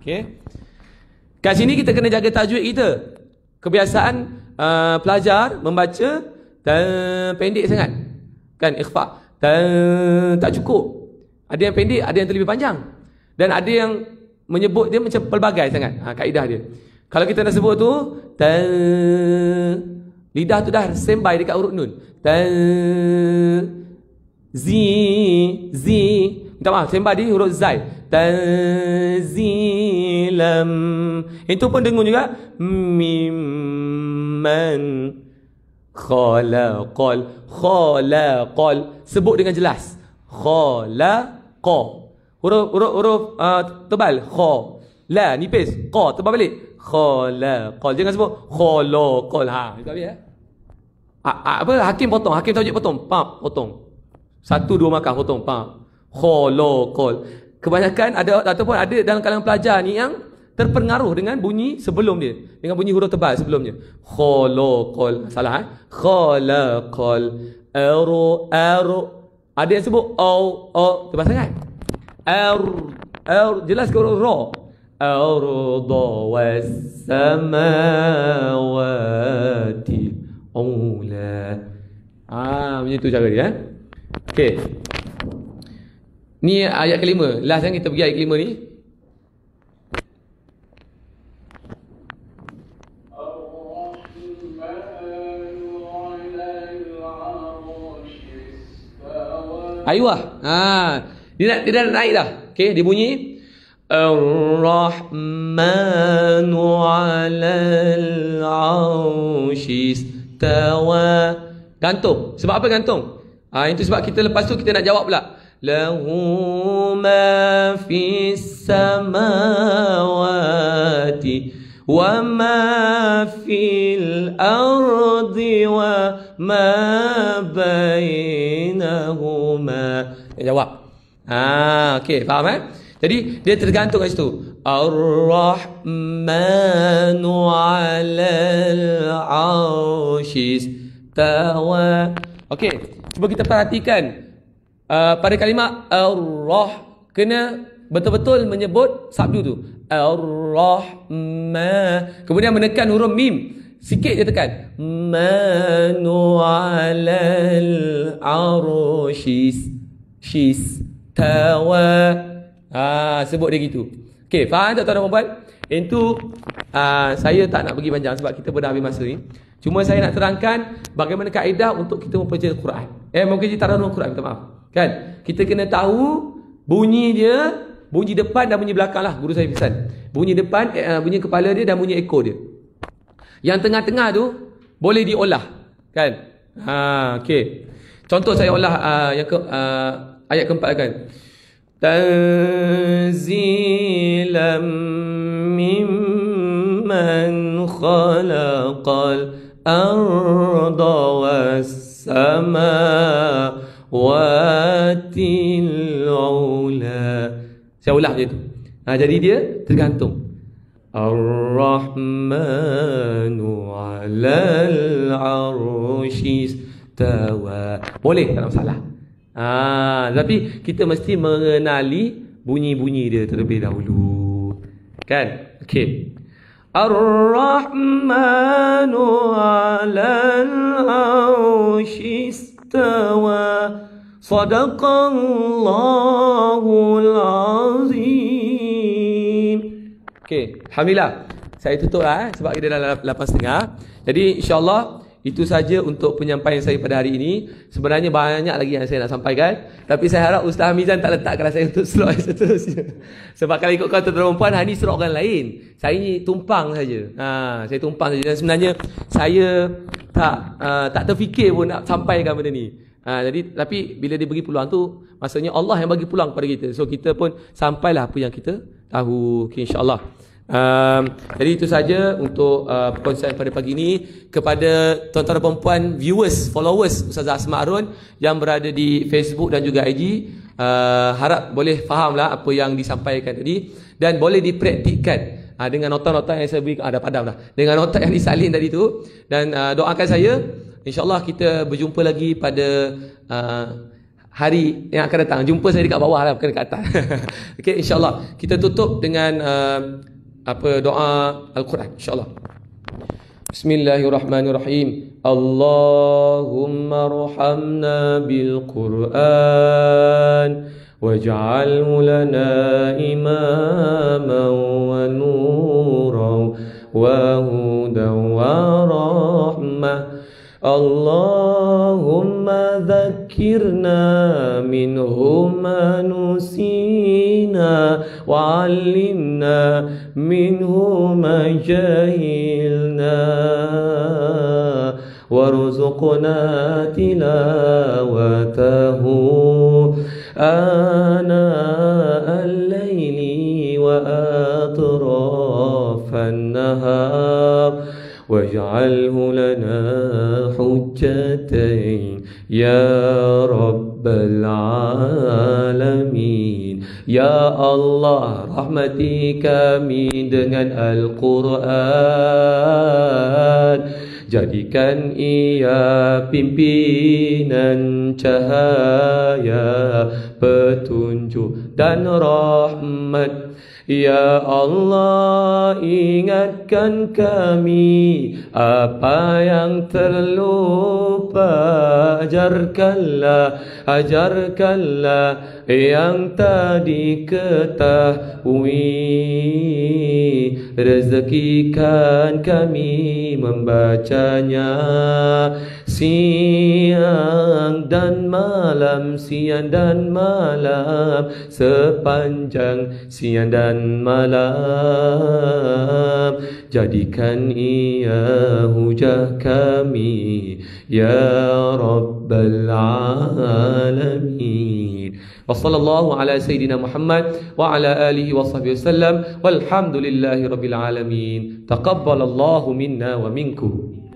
Okey. Kat sini kita kena jaga tajwid kita. Kebiasaan pelajar membaca pendek sangat. Kan ikhfa. Tak cukup. Ada yang pendek, ada yang terlebih panjang. Dan ada yang menyebut dia macam pelbagai sangat. Kaedah dia. Kalau kita nak sebut tu lidah tu dah sembai dekat huruf nun. Minta maaf, sembai di huruf zai. Tanzilam. Itu pun dengung juga. Mimman khalaqal. Sebut dengan jelas. Khalaqa. Huruf tebal. Kha. La nipis. Qa tebal balik. Khalaqal. Jangan sebut khalaqal. Itu habis ya. Apa hakim potong, hakim tajwid potong. Potong. 1 2 makan potong. Khalaqal. Kebanyakan ada ataupun ada dalam kalangan pelajar ni yang terpengaruh dengan bunyi sebelum dia, dengan bunyi huruf tebal sebelumnya. Khalaqal. Salah khalaqal. Aru. Ada yang sebut tebal sangat. Jelas ke huruf ra. Arda was samawati ula. Macam tu cara dia. Okey. Ni ayat kelima. Last kan kita pergi ayat kelima ni. Ayuh. Dia dah naik dah. Okey, dia bunyi Ar-Rahmanu 'alal 'arsy istawa. Gantung. Sebab apa gantung? Itu sebab kita lepas tu kita nak jawab pula. Lahu ma fis samawati wa ma fil ardi wa ma bainahuma. Jawab. Okey, faham Jadi dia tergantung kat situ. Ar-Rahmanu 'alal 'arsy istawa. Okey, cuba kita perhatikan pada kalimah ar-rah kena betul-betul menyebut sabdu tu. Ar-Rahman. Kemudian menekan huruf mim. Sikit je tekan. Manu 'alal 'arsy istawa. Sebut dia gitu. Okey, faham tak tuan-tuan dan puan? Itu saya tak nak pergi panjang sebab kita dah habis masa ni. Cuma saya nak terangkan bagaimana kaedah untuk kita mempelajari Quran. Mempelajari Taranum Quran, minta maaf. Kan? Kita kena tahu bunyi dia, bunyi depan dan bunyi belakang lah. Guru saya pesan. Bunyi depan, bunyi kepala dia dan bunyi ekor dia. Yang tengah-tengah tu boleh diolah. Kan? Okey. Contoh saya olah ayat keempat kan. Tanzilam mimman khalaqal arda was-samawatil ula. Saya ulah macam tu. Jadi dia tergantung. Ar-Rahmanu 'alal 'arsy istawa. Boleh, tak ada masalah. Tapi kita mesti mengenali bunyi-bunyi dia terlebih dahulu. Kan? Okey. Ar-Rahmanu 'alal 'arsy istawa. Sadaqallahul azim. Okey, alhamdulillah. Saya tutup lah sebab kita dah 8.30. Jadi insya-Allah itu saja untuk penyampaian saya pada hari ini. Sebenarnya banyak lagi yang saya nak sampaikan, tapi saya harap Ustaz Hamizan tak letakkan saya untuk slot yang seterusnya. Sebab kalau ikut kata perempuan, hari ini slot orang lain. Saya ni tumpang saja. Saya tumpang saja. Dan sebenarnya saya tak terfikir pun nak sampaikan benda ni. Jadi tapi bila dia bagi peluang tu, maksudnya Allah yang bagi peluang kepada kita. So kita pun sampailah apa yang kita tahu. Okay, insya-Allah. Jadi itu saja untuk perkongsian pada pagi ini. Kepada tuan-tuan dan perempuan, viewers, followers Ustazah Asma Harun yang berada di Facebook dan juga IG, harap boleh fahamlah apa yang disampaikan tadi dan boleh dipraktikkan dengan nota-nota yang saya beri. Dah padam dah. Dengan nota yang disalin tadi tu. Dan doakan saya, insya-Allah kita berjumpa lagi pada hari yang akan datang. Jumpa saya dekat bawah lah, bukan dekat atas. Okey, insya-Allah. Kita tutup dengan doa Al-Quran, insya-Allah. Bismillahirrahmanirrahim. Allahumma arhamna bil Quran waj'alhu lana imaman wa nuran wa hudan wa rahmah. Allahumma dhakkirna minhu ma nusina wa 'allimna minhu ma jahilna warzuqna tilawatahu ana al-laili wa atrafan nahar waj'alhu lana hujjatain ya rabbal alamin. Ya Allah, rahmati kami dengan Al-Quran, jadikan ia pimpinan cahaya, petunjuk dan rahmat. Ya Allah, ingatkan kami apa yang terlupa, ajarkanlah yang tadi ketahui, rezekikan kami membacanya siang dan malam, sepanjang siang dan malam. Jadikan ia hujah kami ya Rabbal Alamin. Wa sallallahu ala Sayyidina Muhammad wa ala alihi wa sahbihi wasallam walhamdulillahi rabbil alamin. Taqabbalallahu minna wa minkum.